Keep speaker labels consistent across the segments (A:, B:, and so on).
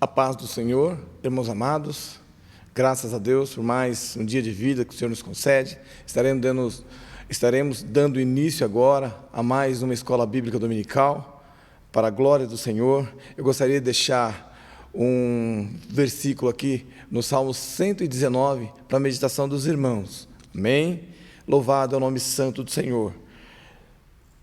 A: A paz do Senhor, irmãos amados, graças a Deus por mais um dia de vida que o Senhor nos concede. Estaremos dando início agora a mais uma escola bíblica dominical, para a glória do Senhor. Eu gostaria de deixar um versículo aqui no Salmo 119 para a meditação dos irmãos. Amém? Louvado é o nome santo do Senhor.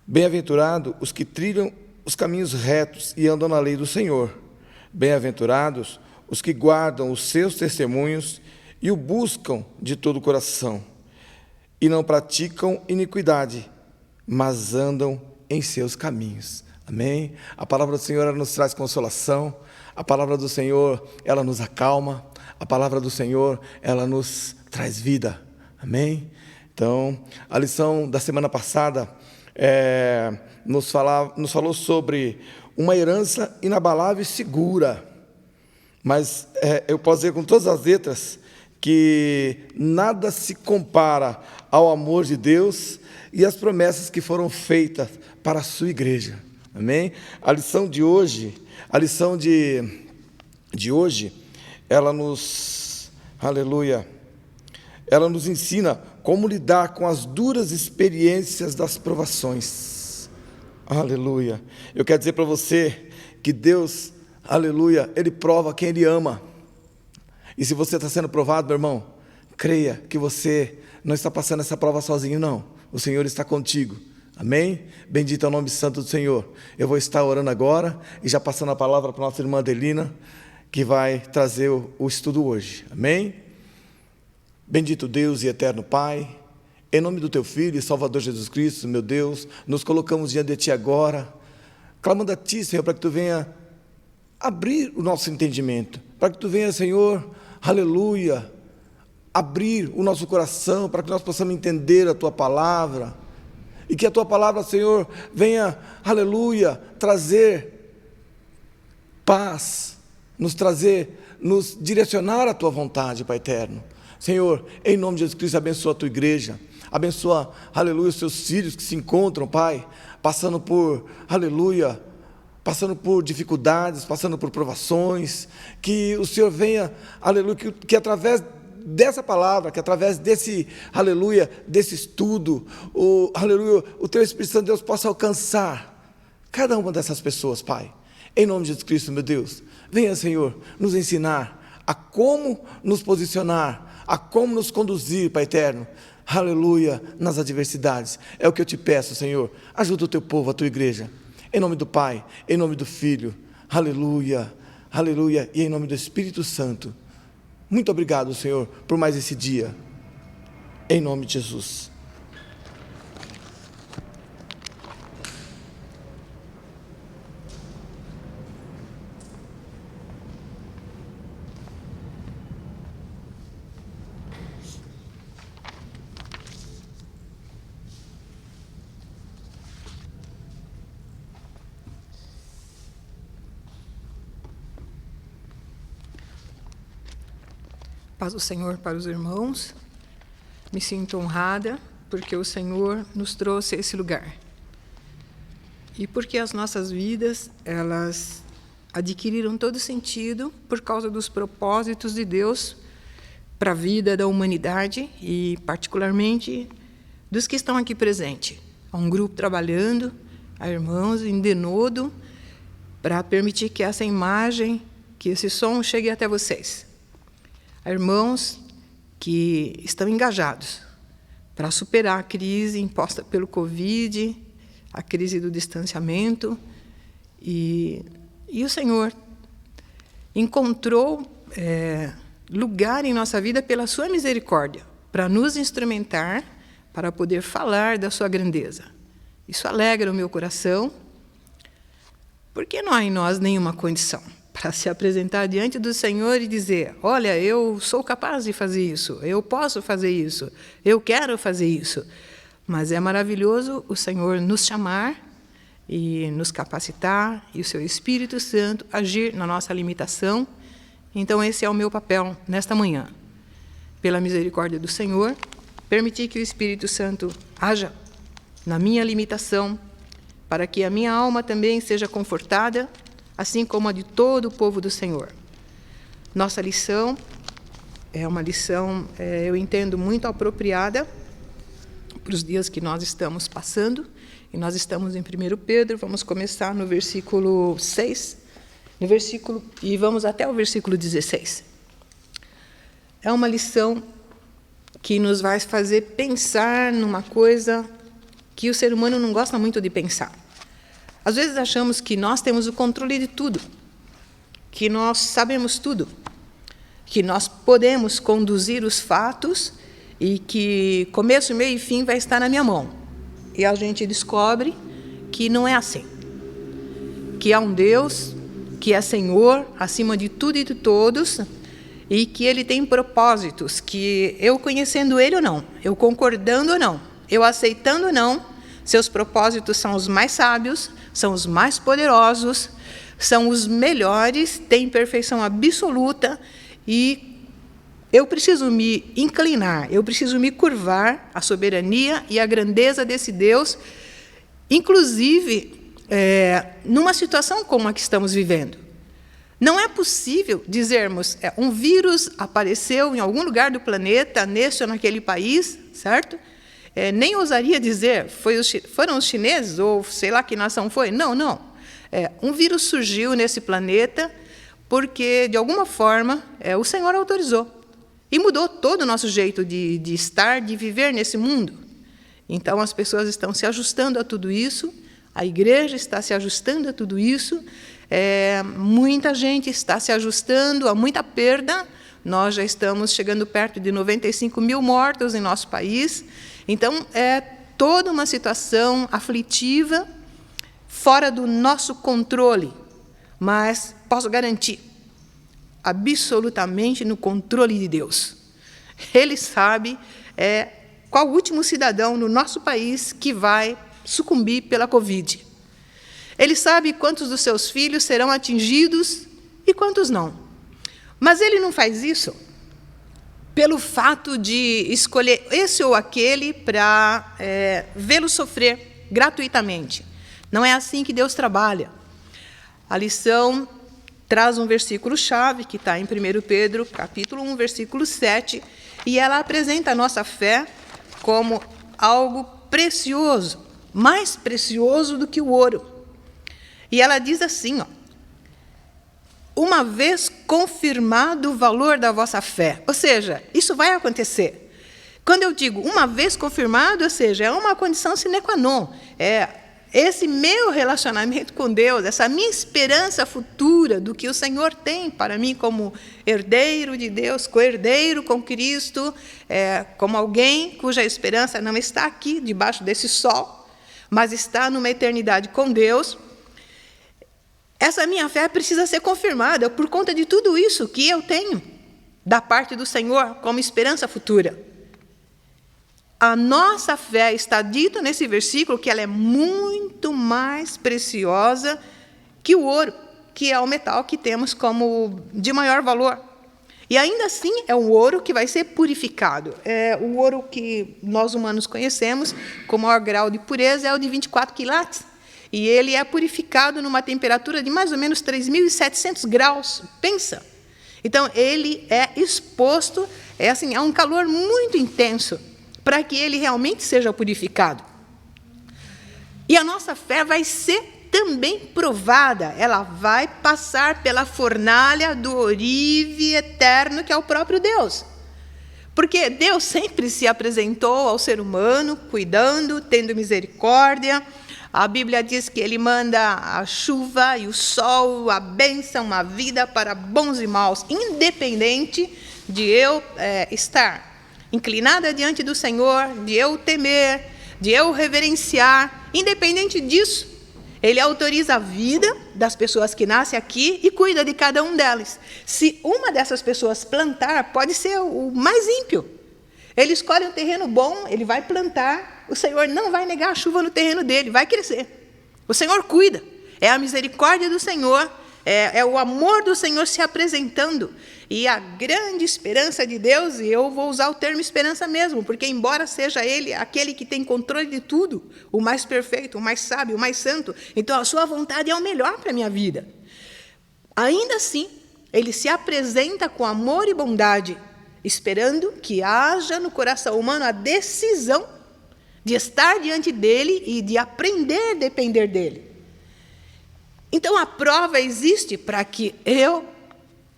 A: Bem-aventurado os que trilham os caminhos retos e andam na lei do Senhor. Bem-aventurados os que guardam os seus testemunhos e o buscam de todo o coração, e não praticam iniquidade, mas andam em seus caminhos. Amém? A palavra do Senhor, ela nos traz consolação, a palavra do Senhor, ela nos acalma, a palavra do Senhor, ela nos traz vida. Amém? Então, a lição da semana passada nos falou sobre uma herança inabalável e segura, mas eu posso dizer com todas as letras que nada se compara ao amor de Deus e às promessas que foram feitas para a sua igreja. Amém? A lição de hoje, ela nos ensina como lidar com as duras experiências das provações. Aleluia. Eu quero dizer para você que Deus, aleluia, Ele prova quem Ele ama. E se você está sendo provado, meu irmão, creia que você não está passando essa prova sozinho, não. O Senhor está contigo. Amém? Bendito é o nome santo do Senhor. Eu vou estar orando agora e já passando a palavra para a nossa irmã Adelina, que vai trazer o estudo hoje. Amém? Bendito Deus e eterno Pai, em nome do Teu Filho e Salvador Jesus Cristo, meu Deus, nos colocamos diante de Ti agora, clamando a Ti, Senhor, para que Tu venha abrir o nosso entendimento, para que Tu venha, Senhor, aleluia, abrir o nosso coração, para que nós possamos entender a Tua palavra, e que a Tua palavra, Senhor, venha, aleluia, trazer paz, nos direcionar à Tua vontade, Pai eterno. Senhor, em nome de Jesus Cristo, abençoa a Tua igreja, abençoa, aleluia, os Teus filhos que se encontram, Pai, passando por dificuldades, passando por provações, que o Senhor venha, aleluia, que através dessa palavra, que através desse, aleluia, desse estudo, o Teu Espírito Santo de Deus possa alcançar cada uma dessas pessoas, Pai, em nome de Jesus Cristo, meu Deus. Venha, Senhor, nos ensinar a como nos posicionar, a como nos conduzir, Pai eterno, aleluia, nas adversidades. É o que eu te peço, Senhor. Ajuda o Teu povo, a Tua igreja, em nome do Pai, em nome do Filho, aleluia, aleluia, e em nome do Espírito Santo. Muito obrigado, Senhor, por mais esse dia, em nome de Jesus.
B: Paz do Senhor para os irmãos. Me sinto honrada porque o Senhor nos trouxe a esse lugar. E porque as nossas vidas, elas adquiriram todo sentido por causa dos propósitos de Deus para a vida da humanidade e, particularmente, dos que estão aqui presentes. Há um grupo trabalhando, há irmãos em denodo, para permitir que essa imagem, que esse som chegue até vocês. Há irmãos que estão engajados para superar a crise imposta pelo Covid, a crise do distanciamento, e o Senhor encontrou lugar em nossa vida pela sua misericórdia, para nos instrumentar, para poder falar da sua grandeza. Isso alegra o meu coração, porque não há em nós nenhuma condição para se apresentar diante do Senhor e dizer: olha, eu sou capaz de fazer isso, eu posso fazer isso, eu quero fazer isso. Mas é maravilhoso o Senhor nos chamar e nos capacitar, e o Seu Espírito Santo agir na nossa limitação. Então, esse é o meu papel nesta manhã. Pela misericórdia do Senhor, permitir que o Espírito Santo haja na minha limitação, para que a minha alma também seja confortada, assim como a de todo o povo do Senhor. Nossa lição é uma lição, eu entendo, muito apropriada para os dias que nós estamos passando. E nós estamos em 1 Pedro, vamos começar no versículo 6, e vamos até o versículo 16. É uma lição que nos vai fazer pensar numa coisa que o ser humano não gosta muito de pensar. Às vezes achamos que nós temos o controle de tudo, que nós sabemos tudo, que nós podemos conduzir os fatos e que começo, meio e fim vai estar na minha mão. E a gente descobre que não é assim. Que há um Deus, que é Senhor, acima de tudo e de todos, e que Ele tem propósitos, que eu conhecendo Ele ou não, eu concordando ou não, eu aceitando ou não, seus propósitos são os mais sábios, são os mais poderosos, são os melhores, têm perfeição absoluta, e eu preciso me inclinar, eu preciso me curvar à soberania e à grandeza desse Deus, inclusive numa situação como a que estamos vivendo. Não é possível dizermos, um vírus apareceu em algum lugar do planeta, neste ou naquele país, certo? Nem ousaria dizer, foram os chineses, ou sei lá que nação foi. Não, não. Um vírus surgiu nesse planeta porque, de alguma forma, o Senhor autorizou. E mudou todo o nosso jeito de estar, de viver nesse mundo. Então, as pessoas estão se ajustando a tudo isso, a igreja está se ajustando a tudo isso, muita gente está se ajustando a muita perda. Nós já estamos chegando perto de 95 mil mortos em nosso país. Então, é toda uma situação aflitiva, fora do nosso controle, mas posso garantir, absolutamente no controle de Deus. Ele sabe qual o último cidadão no nosso país que vai sucumbir pela Covid. Ele sabe quantos dos seus filhos serão atingidos e quantos não. Mas Ele não faz isso pelo fato de escolher esse ou aquele para vê-lo sofrer gratuitamente. Não é assim que Deus trabalha. A lição traz um versículo-chave, que está em 1 Pedro, capítulo 1, versículo 7, e ela apresenta a nossa fé como algo precioso, mais precioso do que o ouro. E ela diz assim, uma vez confirmado o valor da vossa fé, ou seja, isso vai acontecer. Quando eu digo uma vez confirmado, ou seja, é uma condição sine qua non, esse meu relacionamento com Deus, essa minha esperança futura do que o Senhor tem para mim como herdeiro de Deus, co-herdeiro com Cristo, como alguém cuja esperança não está aqui, debaixo desse sol, mas está numa eternidade com Deus. Essa minha fé precisa ser confirmada por conta de tudo isso que eu tenho da parte do Senhor como esperança futura. A nossa fé, está dito nesse versículo, que ela é muito mais preciosa que o ouro, que é o metal que temos como de maior valor. E ainda assim é o ouro que vai ser purificado. O ouro que nós humanos conhecemos com maior grau de pureza é o de 24 quilates. E ele é purificado numa temperatura de mais ou menos 3.700 graus. Pensa! Então, ele é exposto, é um calor muito intenso, para que ele realmente seja purificado. E a nossa fé vai ser também provada, ela vai passar pela fornalha do ourive eterno, que é o próprio Deus. Porque Deus sempre se apresentou ao ser humano, cuidando, tendo misericórdia. A Bíblia diz que Ele manda a chuva e o sol, a bênção, a vida para bons e maus, independente de eu estar inclinada diante do Senhor, de eu temer, de eu reverenciar. Independente disso, Ele autoriza a vida das pessoas que nascem aqui e cuida de cada um delas. Se uma dessas pessoas plantar, pode ser o mais ímpio. Ele escolhe um terreno bom, ele vai plantar, o Senhor não vai negar a chuva no terreno dele, vai crescer. O Senhor cuida, é a misericórdia do Senhor, é o amor do Senhor se apresentando. E a grande esperança de Deus, e eu vou usar o termo esperança mesmo, porque embora seja Ele aquele que tem controle de tudo, o mais perfeito, o mais sábio, o mais santo, então a sua vontade é o melhor para a minha vida. Ainda assim, ele se apresenta com amor e bondade, esperando que haja no coração humano a decisão de estar diante dele e de aprender a depender dele. Então, a prova existe para que eu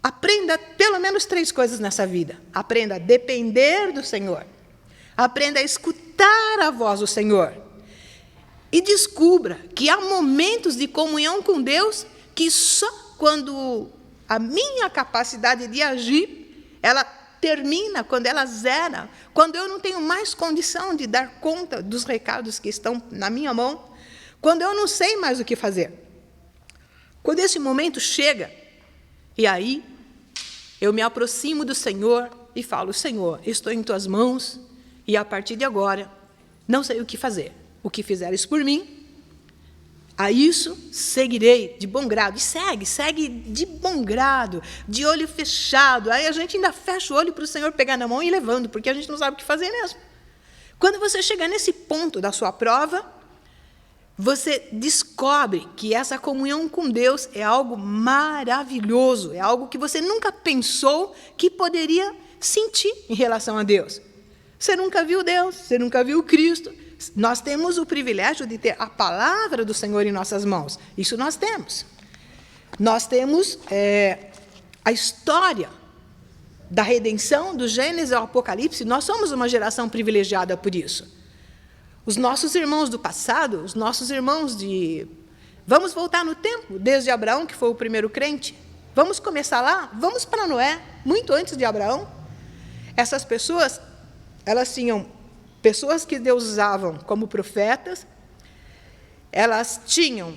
B: aprenda pelo menos 3 coisas nessa vida. Aprenda a depender do Senhor, aprenda a escutar a voz do Senhor e descubra que há momentos de comunhão com Deus que só quando a minha capacidade de agir, ela termina, quando ela zera, quando eu não tenho mais condição de dar conta dos recados que estão na minha mão, quando eu não sei mais o que fazer. Quando esse momento chega, e aí eu me aproximo do Senhor e falo: Senhor, estou em tuas mãos e a partir de agora não sei o que fazer. O que fizeres por mim, a isso seguirei de bom grado. E segue de bom grado, de olho fechado. Aí a gente ainda fecha o olho para o Senhor pegar na mão e ir levando, porque a gente não sabe o que fazer mesmo. Quando você chegar nesse ponto da sua prova, você descobre que essa comunhão com Deus é algo maravilhoso, é algo que você nunca pensou que poderia sentir em relação a Deus. Você nunca viu Deus, você nunca viu Cristo. Nós temos o privilégio de ter a palavra do Senhor em nossas mãos. Isso nós temos. Nós temos a história da redenção, do Gênesis ao Apocalipse. Nós somos uma geração privilegiada por isso. Os nossos irmãos do passado, os nossos irmãos de... Vamos voltar no tempo, desde Abraão, que foi o primeiro crente. Vamos começar lá? Vamos para Noé, muito antes de Abraão. Essas pessoas, elas tinham pessoas que Deus usavam como profetas, elas tinham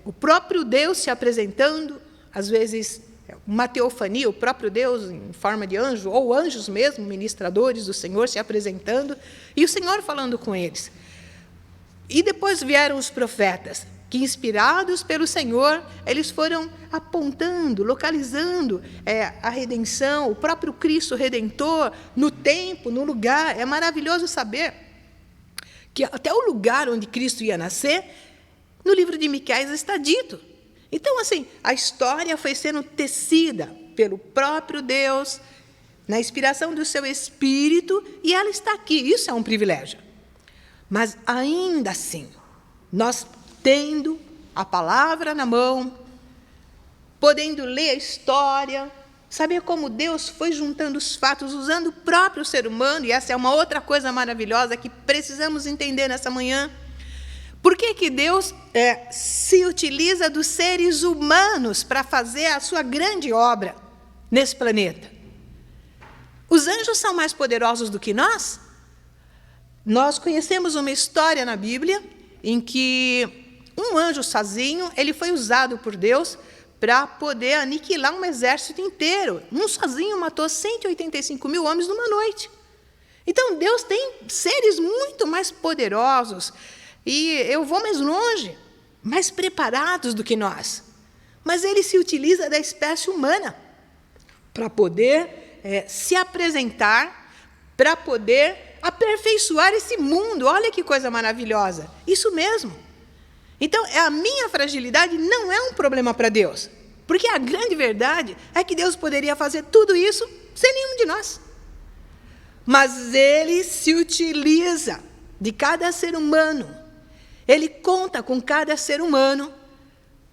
B: o próprio Deus se apresentando, às vezes uma teofania, o próprio Deus em forma de anjo, ou anjos mesmo, ministradores do Senhor se apresentando, e o Senhor falando com eles. E depois vieram os profetas, que inspirados pelo Senhor, eles foram apontando, localizando a redenção, o próprio Cristo Redentor, no tempo, no lugar. É maravilhoso saber que até o lugar onde Cristo ia nascer, no livro de Miqueias está dito. Então, assim, a história foi sendo tecida pelo próprio Deus, na inspiração do seu Espírito, e ela está aqui. Isso é um privilégio. Mas, ainda assim, nós tendo a palavra na mão, podendo ler a história, saber como Deus foi juntando os fatos, usando o próprio ser humano, e essa é uma outra coisa maravilhosa que precisamos entender nessa manhã. Por que Deus se utiliza dos seres humanos para fazer a sua grande obra nesse planeta? Os anjos são mais poderosos do que nós? Nós conhecemos uma história na Bíblia em que um anjo sozinho, ele foi usado por Deus para poder aniquilar um exército inteiro. Um sozinho matou 185 mil homens numa noite. Então, Deus tem seres muito mais poderosos, e eu vou mais longe, mais preparados do que nós. Mas ele se utiliza da espécie humana para poder se apresentar, para poder aperfeiçoar esse mundo. Olha que coisa maravilhosa. Isso mesmo. Então, a minha fragilidade não é um problema para Deus, porque a grande verdade é que Deus poderia fazer tudo isso sem nenhum de nós. Mas Ele se utiliza de cada ser humano, Ele conta com cada ser humano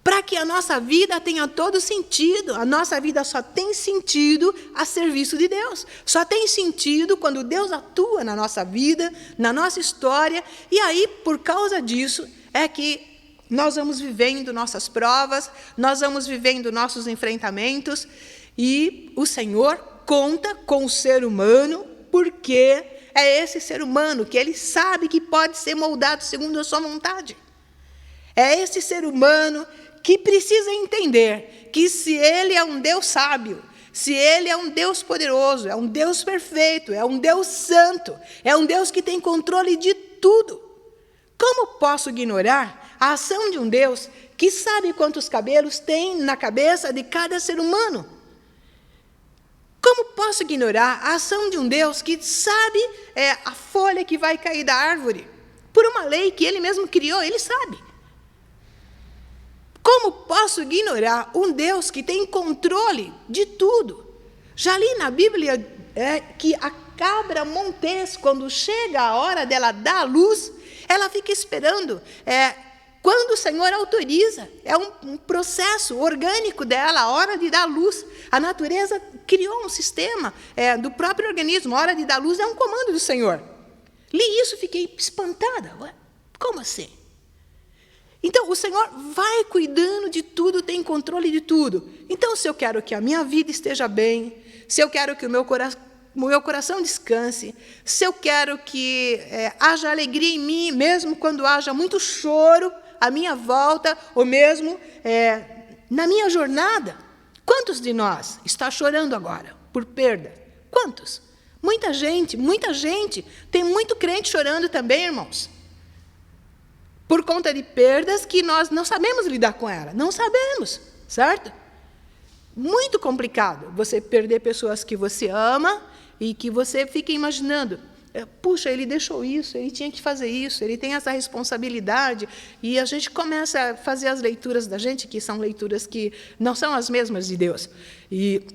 B: para que a nossa vida tenha todo sentido. A nossa vida só tem sentido a serviço de Deus. Só tem sentido quando Deus atua na nossa vida, na nossa história, e aí, por causa disso, é que nós vamos vivendo nossas provas, nós vamos vivendo nossos enfrentamentos, e o Senhor conta com o ser humano, porque é esse ser humano que Ele sabe que pode ser moldado segundo a sua vontade. É esse ser humano que precisa entender que se Ele é um Deus sábio, se Ele é um Deus poderoso, é um Deus perfeito, é um Deus santo, é um Deus que tem controle de tudo, como posso ignorar a ação de um Deus que sabe quantos cabelos tem na cabeça de cada ser humano? Como posso ignorar a ação de um Deus que sabe a folha que vai cair da árvore? Por uma lei que Ele mesmo criou, Ele sabe. Como posso ignorar um Deus que tem controle de tudo? Já li na Bíblia que a cabra montês, quando chega a hora dela dar a luz, ela fica esperando quando o Senhor autoriza. É um processo orgânico dela, a hora de dar luz. A natureza criou um sistema do próprio organismo. A hora de dar luz é um comando do Senhor. Li isso, fiquei espantada. Ué, como assim? Então, o Senhor vai cuidando de tudo, tem controle de tudo. Então, se eu quero que a minha vida esteja bem, se eu quero que o meu coração descanse, se eu quero que haja alegria em mim, mesmo quando haja muito choro à minha volta, ou mesmo na minha jornada. Quantos de nós está chorando agora por perda? Quantos? Muita gente. Tem muito crente chorando também, irmãos. Por conta de perdas que nós não sabemos lidar com ela. Não sabemos, certo? Muito complicado você perder pessoas que você ama e que você fica imaginando, puxa, ele deixou isso, ele tinha que fazer isso, ele tem essa responsabilidade, e a gente começa a fazer as leituras da gente, que são leituras que não são as mesmas de Deus. E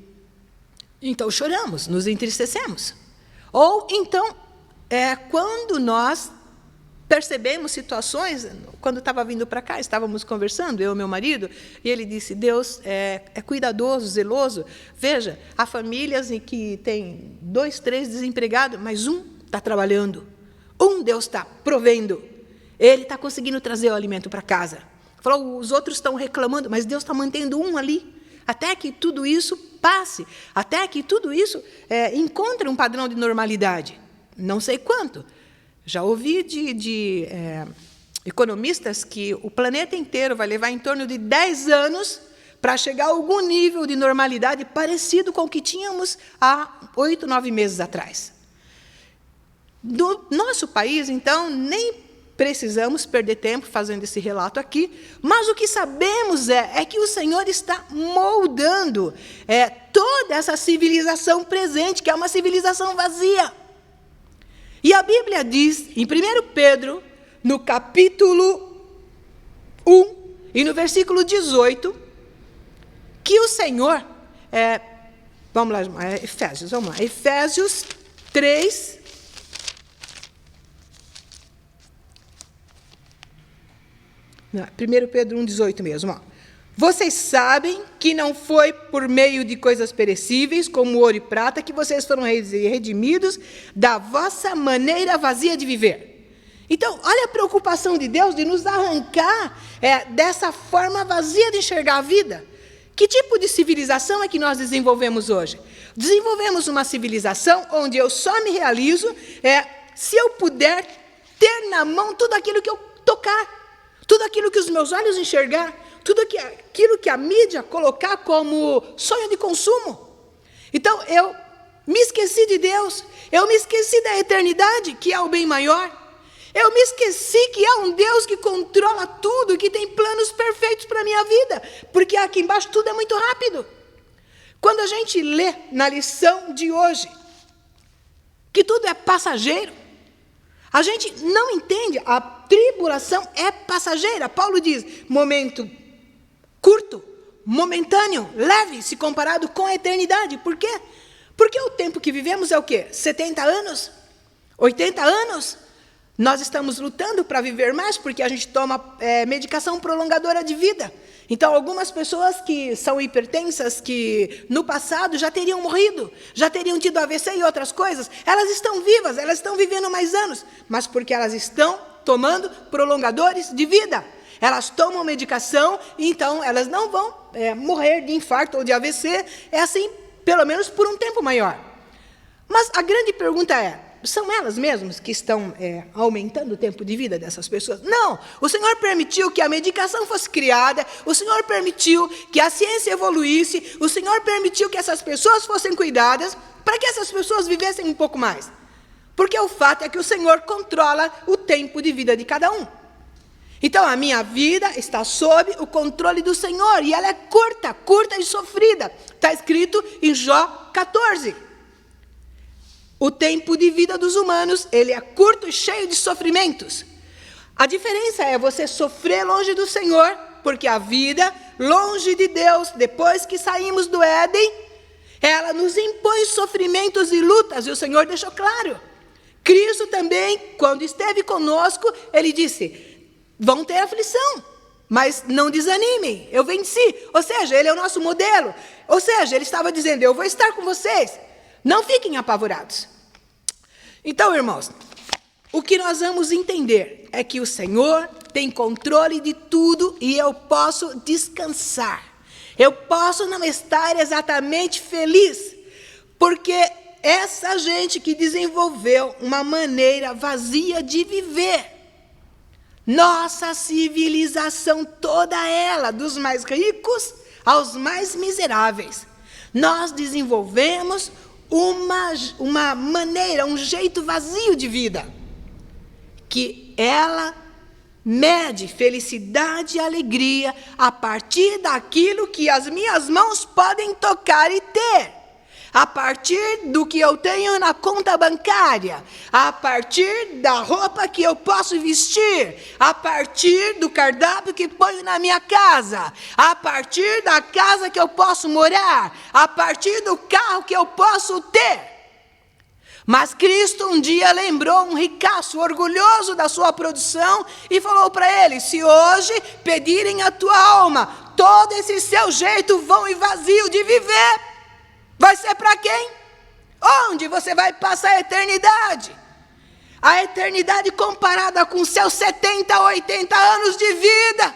B: então choramos, nos entristecemos. Ou então, quando nós percebemos situações, quando estava vindo para cá, estávamos conversando, eu e meu marido, e ele disse, Deus é cuidadoso, zeloso. Veja, há famílias em que tem 2, 3 desempregados, mas um está trabalhando. Deus está provendo. Ele está conseguindo trazer o alimento para casa. Falou, os outros estão reclamando, mas Deus está mantendo um ali, até que tudo isso passe, até que tudo isso encontre um padrão de normalidade. Não sei quanto. Já ouvi de economistas que o planeta inteiro vai levar em torno de 10 anos para chegar a algum nível de normalidade parecido com o que tínhamos há 8, 9 meses atrás. No nosso país, então, nem precisamos perder tempo fazendo esse relato aqui, mas o que sabemos é que o Senhor está moldando toda essa civilização presente, que é uma civilização vazia. E a Bíblia diz, em 1 Pedro, no capítulo 1, e no versículo 18, que o Senhor... vamos lá, Efésios 3... Não, 1 Pedro 1, 18 mesmo. Vocês sabem que não foi por meio de coisas perecíveis, como ouro e prata, que vocês foram redimidos da vossa maneira vazia de viver. Então, olha a preocupação de Deus de nos arrancar dessa forma vazia de enxergar a vida. Que tipo de civilização é que nós desenvolvemos hoje? Desenvolvemos uma civilização onde eu só me realizo se eu puder ter na mão tudo aquilo que eu tocar, tudo aquilo que os meus olhos enxergar, tudo aquilo que a mídia colocar como sonho de consumo. Então, eu me esqueci de Deus, eu me esqueci da eternidade, que é o bem maior. Eu me esqueci que há um Deus que controla tudo, que tem planos perfeitos para a minha vida, porque aqui embaixo tudo é muito rápido. Quando a gente lê na lição de hoje que tudo é passageiro, a gente não entende, a tribulação é passageira. Paulo diz, momento curto, momentâneo, leve, se comparado com a eternidade. Por quê? Porque o tempo que vivemos é o quê? 70 anos? 80 anos? Nós estamos lutando para viver mais, porque a gente toma medicação prolongadora de vida. Então, algumas pessoas que são hipertensas, que no passado já teriam morrido, já teriam tido AVC e outras coisas, elas estão vivas, elas estão vivendo mais anos, mas porque elas estão tomando prolongadores de vida. Elas tomam medicação, então elas não vão morrer de infarto ou de AVC, assim, pelo menos por um tempo maior. Mas a grande pergunta são elas mesmas que estão aumentando o tempo de vida dessas pessoas? Não! O Senhor permitiu que a medicação fosse criada, o Senhor permitiu que a ciência evoluísse, o Senhor permitiu que essas pessoas fossem cuidadas, para que essas pessoas vivessem um pouco mais. Porque o fato é que o Senhor controla o tempo de vida de cada um. Então, a minha vida está sob o controle do Senhor, e ela é curta e sofrida. Está escrito em Jó 14. O tempo de vida dos humanos, ele é curto e cheio de sofrimentos. A diferença é você sofrer longe do Senhor porque a vida longe de Deus, depois que saímos do Éden, ela nos impõe sofrimentos e lutas, e o Senhor deixou claro. Cristo também, quando esteve conosco, ele disse: vão ter aflição, mas não desanimem, eu venci. Ou seja, ele é o nosso modelo. Ou seja, ele estava dizendo: eu vou estar com vocês, não fiquem apavorados. Então, irmãos, o que nós vamos entender é que o Senhor tem controle de tudo e eu posso descansar. Eu posso não estar exatamente feliz, porque essa gente que desenvolveu uma maneira vazia de viver, nossa civilização toda ela, dos mais ricos aos mais miseráveis, nós desenvolvemos uma maneira, um jeito vazio de vida, que ela mede felicidade e alegria a partir daquilo que as minhas mãos podem tocar e ter, a partir do que eu tenho na conta bancária, a partir da roupa que eu posso vestir, a partir do cardápio que ponho na minha casa, a partir da casa que eu posso morar, a partir do carro que eu posso ter. Mas Cristo um dia lembrou um ricaço orgulhoso da sua produção e falou para ele: se hoje pedirem a tua alma, todo esse seu jeito vão e vazio de viver, vai ser para quem? Onde você vai passar a eternidade? A eternidade comparada com seus 70, 80 anos de vida.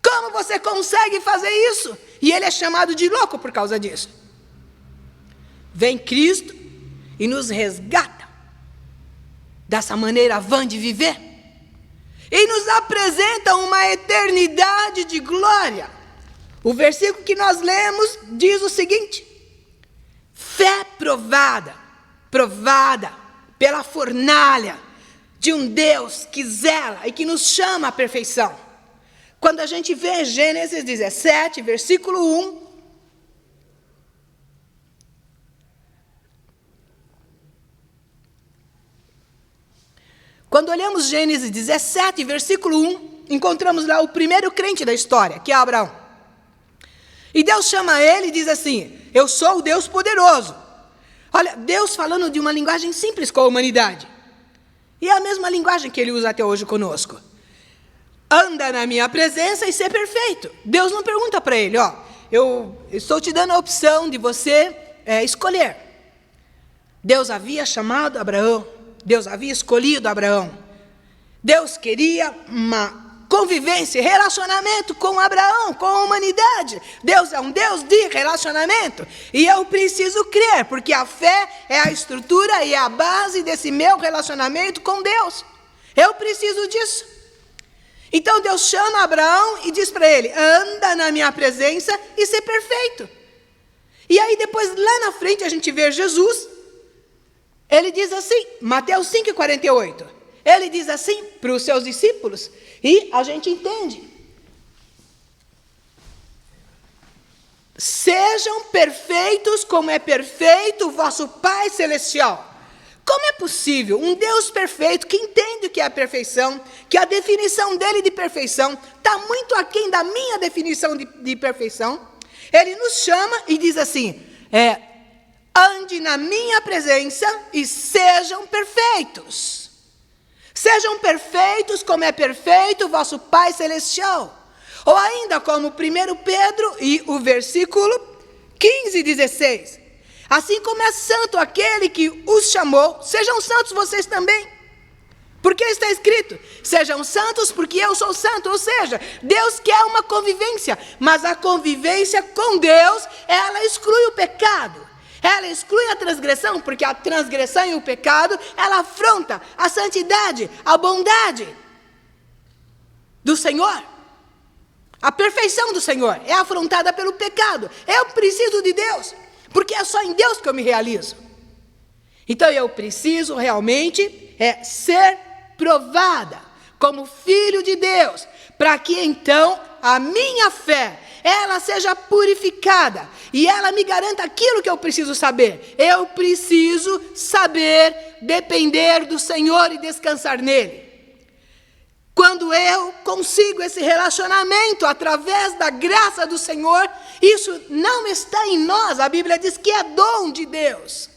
B: Como você consegue fazer isso? E ele é chamado de louco por causa disso. Vem Cristo e nos resgata dessa maneira vã de viver e nos apresenta uma eternidade de glória. O versículo que nós lemos diz o seguinte: fé provada pela fornalha de um Deus que zela e que nos chama à perfeição. Quando a gente vê Gênesis 17, versículo 1, quando olhamos Gênesis 17, versículo 1, encontramos lá o primeiro crente da história, que é Abraão. E Deus chama ele e diz assim: eu sou o Deus poderoso. Olha, Deus falando de uma linguagem simples com a humanidade. E é a mesma linguagem que ele usa até hoje conosco. Anda na minha presença e ser perfeito. Deus não pergunta para ele: ó, eu estou te dando a opção de você escolher. Deus havia chamado Abraão. Deus havia escolhido Abraão. Deus queria uma convivência, relacionamento com Abraão, com a humanidade. Deus é um Deus de relacionamento. E eu preciso crer, porque a fé é a estrutura e a base desse meu relacionamento com Deus. Eu preciso disso. Então Deus chama Abraão e diz para ele: anda na minha presença e ser perfeito. E aí depois, lá na frente, a gente vê Jesus. Ele diz assim, Mateus 5,48, ele diz assim para os seus discípulos, e a gente entende: sejam perfeitos como é perfeito o vosso Pai Celestial. Como é possível um Deus perfeito, que entende o que é a perfeição, que a definição dele de perfeição está muito aquém da minha definição de perfeição? Ele nos chama e diz assim: ande na minha presença e sejam perfeitos. Sejam perfeitos como é perfeito o vosso Pai Celestial. Ou ainda como 1 Pedro e o versículo 15 e 16. Assim como é santo aquele que os chamou, sejam santos vocês também. Porque está escrito: sejam santos porque eu sou santo. Ou seja, Deus quer uma convivência, mas a convivência com Deus, ela exclui o pecado. Ela exclui a transgressão, porque a transgressão e o pecado, ela afronta a santidade, a bondade do Senhor. A perfeição do Senhor é afrontada pelo pecado. Eu preciso de Deus, porque é só em Deus que eu me realizo. Então eu preciso realmente ser provada como filho de Deus, para que então a minha fé, ela seja purificada e ela me garanta aquilo que eu preciso saber. Eu preciso saber depender do Senhor e descansar nele. Quando eu consigo esse relacionamento através da graça do Senhor, isso não está em nós. A Bíblia diz que é dom de Deus.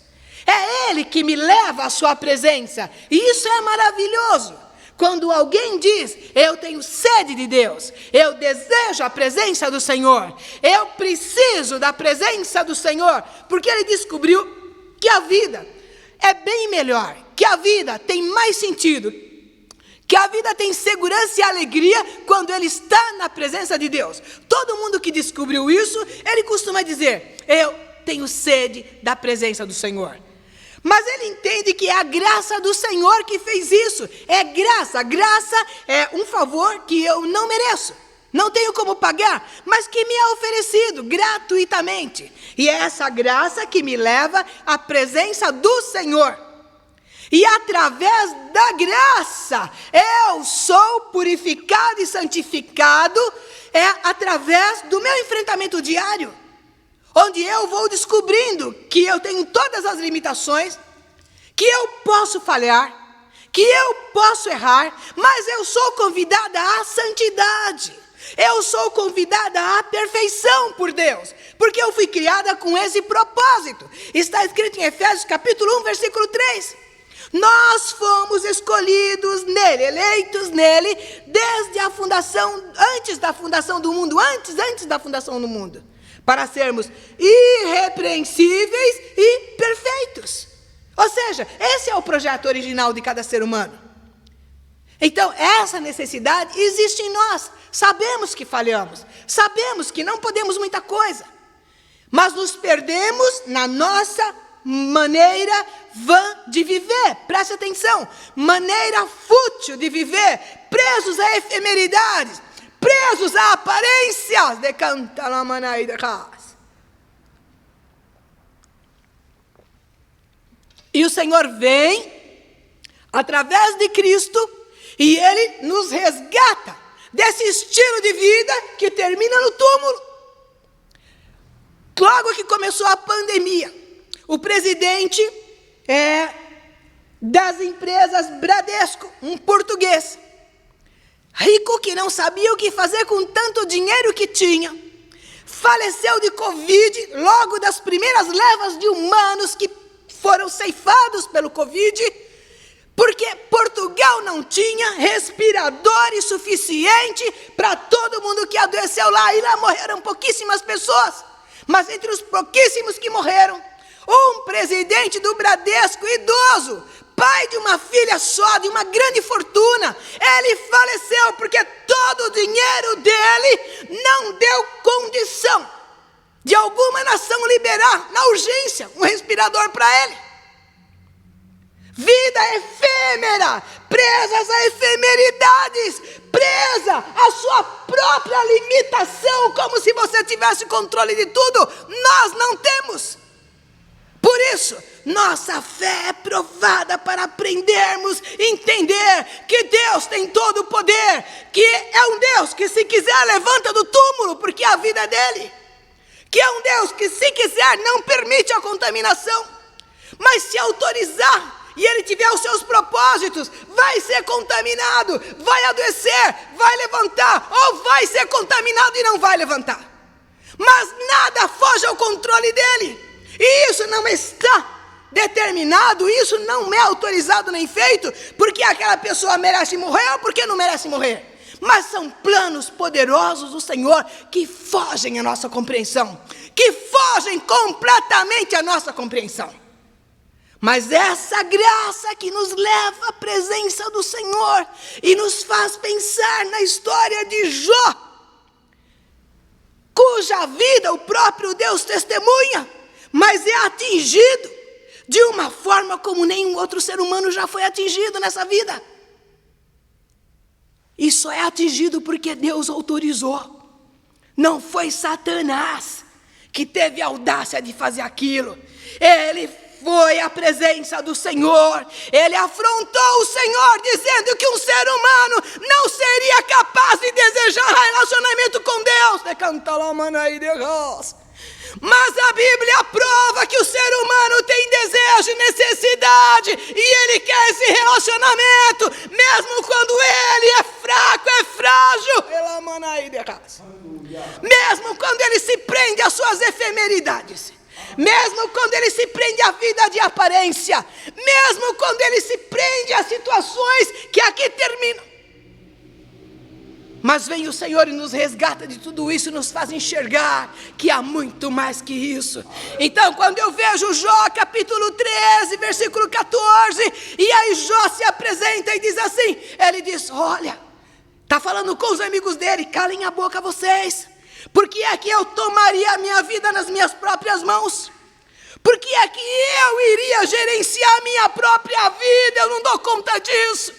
B: É Ele que me leva à sua presença. E isso é maravilhoso. Quando alguém diz, eu tenho sede de Deus, eu desejo a presença do Senhor, eu preciso da presença do Senhor, porque ele descobriu que a vida é bem melhor, que a vida tem mais sentido, que a vida tem segurança e alegria quando ele está na presença de Deus. Todo mundo que descobriu isso, ele costuma dizer, eu tenho sede da presença do Senhor. Mas ele entende que é a graça do Senhor que fez isso. É graça. Graça é um favor que eu não mereço. Não tenho como pagar, mas que me é oferecido gratuitamente. E é essa graça que me leva à presença do Senhor. E através da graça, eu sou purificado e santificado, através do meu enfrentamento diário. Onde eu vou descobrindo que eu tenho todas as limitações, que eu posso falhar, que eu posso errar, mas eu sou convidada à santidade. Eu sou convidada à perfeição por Deus, porque eu fui criada com esse propósito. Está escrito em Efésios capítulo 1, versículo 3. Nós fomos escolhidos nele, eleitos nele, desde a fundação, antes da fundação do mundo, antes da fundação do mundo, para sermos irrepreensíveis e perfeitos. Ou seja, esse é o projeto original de cada ser humano. Então, essa necessidade existe em nós. Sabemos que falhamos, sabemos que não podemos muita coisa, mas nos perdemos na nossa maneira vã de viver. Preste atenção, maneira fútil de viver, presos a efemeridades, presos a aparências de cantalamana e de casa. E o Senhor vem através de Cristo e Ele nos resgata desse estilo de vida que termina no túmulo. Logo que começou a pandemia, o presidente das empresas Bradesco, um português, rico que não sabia o que fazer com tanto dinheiro que tinha, faleceu de Covid logo das primeiras levas de humanos que foram ceifados pelo Covid, porque Portugal não tinha respiradores suficiente para todo mundo que adoeceu lá. E lá morreram pouquíssimas pessoas, mas entre os pouquíssimos que morreram, um presidente do Bradesco, idoso, pai de uma filha só, de uma grande fortuna, ele faleceu porque todo o dinheiro dele não deu condição de alguma nação liberar, na urgência, um respirador para ele. Vida efêmera, presas a efemeridades, presa à sua própria limitação, como se você tivesse controle de tudo. Nós não temos. Por isso, nossa fé é provada para aprendermos, entender que Deus tem todo o poder, que é um Deus que se quiser levanta do túmulo, porque a vida é dele, que é um Deus que se quiser não permite a contaminação, mas se autorizar e ele tiver os seus propósitos, vai ser contaminado, vai adoecer, vai levantar, ou vai ser contaminado e não vai levantar. Mas nada foge ao controle dele. E isso não está determinado, isso não é autorizado nem feito, porque aquela pessoa merece morrer ou porque não merece morrer. Mas são planos poderosos do Senhor que fogem à nossa compreensão, que fogem completamente à nossa compreensão. Mas essa graça que nos leva à presença do Senhor e nos faz pensar na história de Jó, cuja vida o próprio Deus testemunha, mas é atingido de uma forma como nenhum outro ser humano já foi atingido nessa vida. E só é atingido porque Deus autorizou. Não foi Satanás que teve a audácia de fazer aquilo. Ele foi à presença do Senhor, ele afrontou o Senhor, dizendo que um ser humano não seria capaz de desejar relacionamento com Deus. Mas a Bíblia prova que o ser humano tem desejo e necessidade, e ele quer esse relacionamento, mesmo quando ele é fraco. Mesmo quando ele se prende às suas efemeridades, mesmo quando ele se prende à vida de aparência, mesmo quando ele se prende a situações que aqui terminam. Mas vem o Senhor e nos resgata de tudo isso e nos faz enxergar que há muito mais que isso. Então, quando eu vejo Jó, capítulo 13, versículo 14, e aí Jó se apresenta e diz assim, ele diz, olha, está falando com os amigos dele, calem a boca vocês, porque é que eu tomaria a minha vida nas minhas próprias mãos? Porque é que eu iria gerenciar a minha própria vida? Eu não dou conta disso.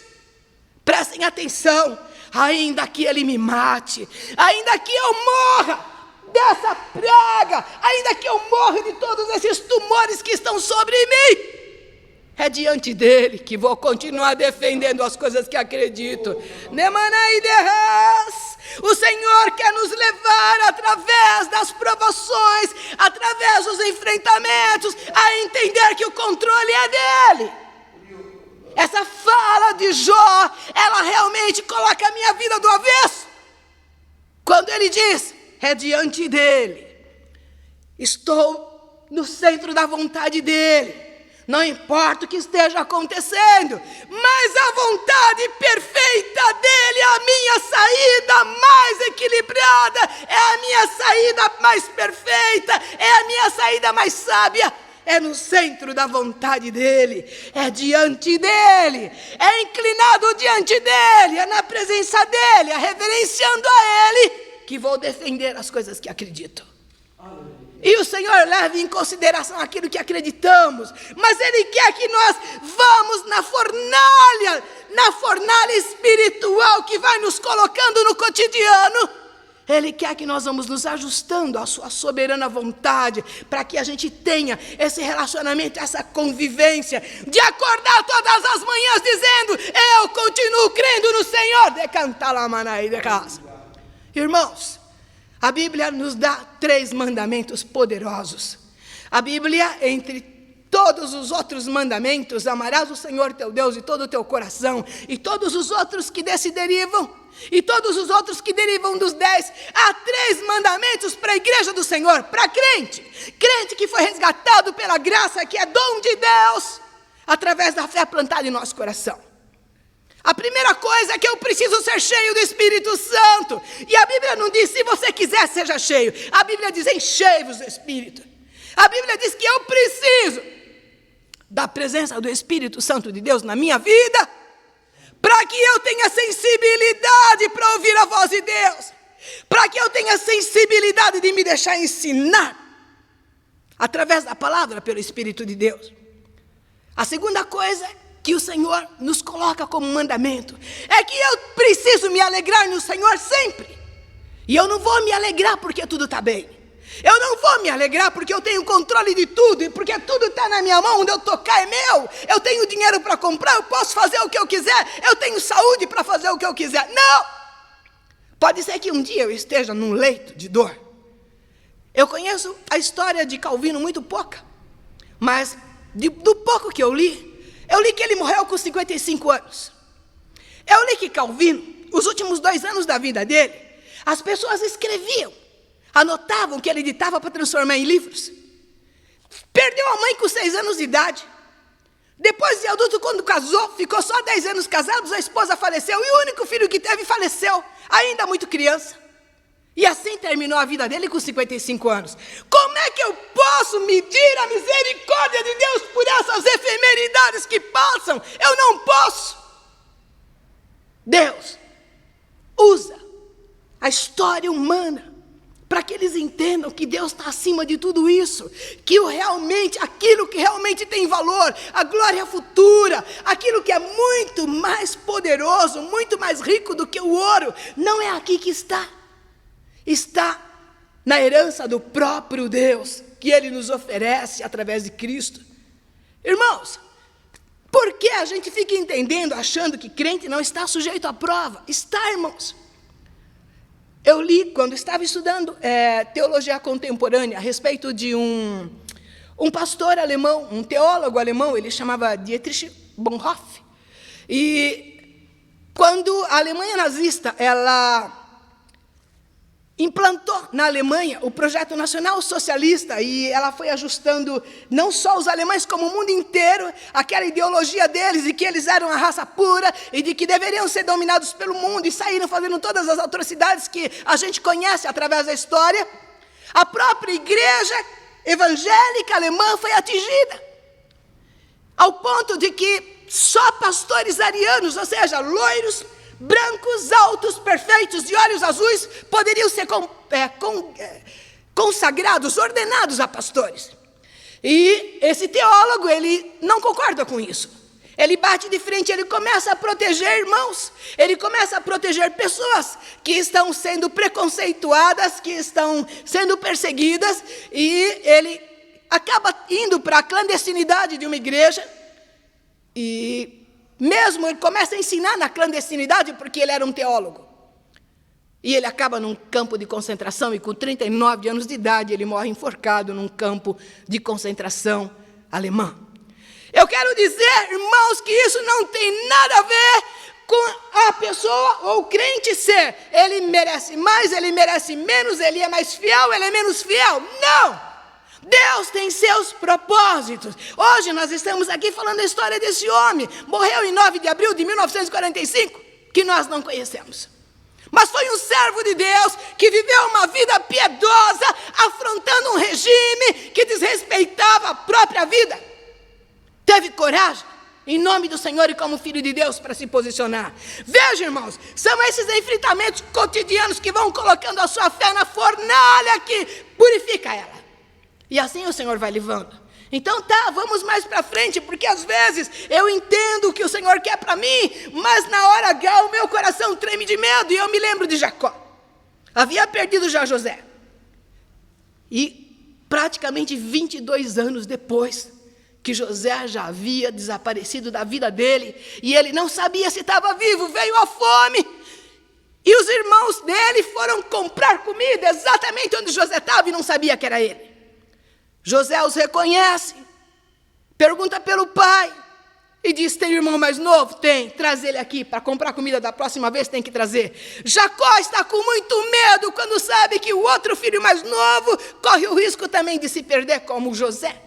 B: Prestem atenção. Ainda que ele me mate, ainda que eu morra dessa praga, ainda que eu morra de todos esses tumores que estão sobre mim, é diante dele que vou continuar defendendo as coisas que acredito. O Senhor quer nos levar através das provações, através dos enfrentamentos, a entender que o controle é dele. Essa fala de Jó, ela realmente coloca a minha vida do avesso. Quando ele diz, é diante dele, estou no centro da vontade dele, não importa o que esteja acontecendo, mas a vontade perfeita dele é a minha saída mais equilibrada, é a minha saída mais perfeita, é a minha saída mais sábia. É no centro da vontade dele, é diante dele, é inclinado diante dele, é na presença dele, é reverenciando a ele, que vou defender as coisas que acredito. E o Senhor leva em consideração aquilo que acreditamos, mas ele quer que nós vamos na fornalha espiritual que vai nos colocando no cotidiano. Ele quer que nós vamos nos ajustando à sua soberana vontade, para que a gente tenha esse relacionamento, essa convivência, de acordar todas as manhãs dizendo, eu continuo crendo no Senhor. Irmãos, a Bíblia nos dá 3 mandamentos poderosos. A Bíblia, entre todos os outros mandamentos, amarás o Senhor teu Deus de todo o teu coração, e todos os outros que desse derivam, e todos os outros que derivam dos 10, há 3 mandamentos para a igreja do Senhor, para crente que foi resgatado pela graça, que é dom de Deus, através da fé plantada em nosso coração. A primeira coisa é que eu preciso ser cheio do Espírito Santo, e a Bíblia não diz, se você quiser seja cheio, a Bíblia diz, enchei-vos do Espírito. A Bíblia diz que eu preciso da presença do Espírito Santo de Deus na minha vida, para que eu tenha sensibilidade para ouvir a voz de Deus, para que eu tenha sensibilidade de me deixar ensinar, através da palavra, pelo Espírito de Deus. A segunda coisa que o Senhor nos coloca como mandamento, é que eu preciso me alegrar no Senhor sempre, e eu não vou me alegrar porque tudo está bem. Eu não vou me alegrar porque eu tenho controle de tudo, e porque tudo está na minha mão, onde eu tocar é meu, eu tenho dinheiro para comprar, eu posso fazer o que eu quiser, eu tenho saúde para fazer o que eu quiser. Não! Pode ser que um dia eu esteja num leito de dor. Eu conheço a história de Calvino muito pouca, mas do pouco que eu li que ele morreu com 55 anos. Eu li que Calvino, os últimos 2 anos da vida dele, as pessoas escreviam, anotavam o que ele ditava para transformar em livros. Perdeu a mãe com 6 anos de idade. Depois de adulto, quando casou, ficou só 10 anos casados, a esposa faleceu, e o único filho que teve faleceu, ainda muito criança. E assim terminou a vida dele com 55 anos. Como é que eu posso medir a misericórdia de Deus por essas efemeridades que passam? Eu não posso. Deus usa a história humana para que eles entendam que Deus está acima de tudo isso, que aquilo que realmente tem valor, a glória futura, aquilo que é muito mais poderoso, muito mais rico do que o ouro, não é aqui que está na herança do próprio Deus, que Ele nos oferece através de Cristo. Irmãos, por que a gente fica entendendo, achando que crente não está sujeito à prova? Está, irmãos. Eu li, quando estava estudando teologia contemporânea, a respeito de um pastor alemão, um teólogo alemão, ele chamava Dietrich Bonhoeffer. E quando a Alemanha nazista, ela
C: implantou na Alemanha o projeto nacional socialista, e ela foi ajustando não só os alemães, como o mundo inteiro, aquela ideologia deles, de que eles eram a raça pura, e de que deveriam ser dominados pelo mundo, e saíram fazendo todas as atrocidades que a gente conhece através da história. A própria igreja evangélica alemã foi atingida, ao ponto de que só pastores arianos, ou seja, loiros, brancos, altos, perfeitos, de olhos azuis, poderiam ser consagrados, ordenados a pastores. E esse teólogo, ele não concorda com isso. Ele bate de frente, ele começa a proteger irmãos, ele começa a proteger pessoas que estão sendo preconceituadas, que estão sendo perseguidas, e ele acaba indo para a clandestinidade de uma igreja, e mesmo ele começa a ensinar na clandestinidade, porque ele era um teólogo. E ele acaba num campo de concentração, e com 39 anos de idade, ele morre enforcado num campo de concentração alemã. Eu quero dizer, irmãos, que isso não tem nada a ver com a pessoa ou o crente ser. Ele merece mais, ele merece menos, ele é mais fiel, ele é menos fiel. Não! Deus tem seus propósitos. Hoje nós estamos aqui falando a história desse homem. Morreu em 9 de abril de 1945, que nós não conhecemos. Mas foi um servo de Deus que viveu uma vida piedosa, afrontando um regime que desrespeitava a própria vida. Teve coragem, em nome do Senhor e como filho de Deus, para se posicionar. Veja, irmãos, são esses enfrentamentos cotidianos que vão colocando a sua fé na fornalha que purifica ela. E assim o Senhor vai levando. Então vamos mais para frente, porque às vezes eu entendo o que o Senhor quer para mim, mas na hora H o meu coração treme de medo, e eu me lembro de Jacó. Havia perdido já José. E praticamente 22 anos depois, que José já havia desaparecido da vida dele, e ele não sabia se estava vivo, veio a fome, e os irmãos dele foram comprar comida exatamente onde José estava, e não sabia que era ele. José os reconhece, pergunta pelo pai, e diz: tem irmão mais novo? Tem, traz ele aqui para comprar comida, da próxima vez tem que trazer. Jacó está com muito medo quando sabe que o outro filho mais novo corre o risco também de se perder como José.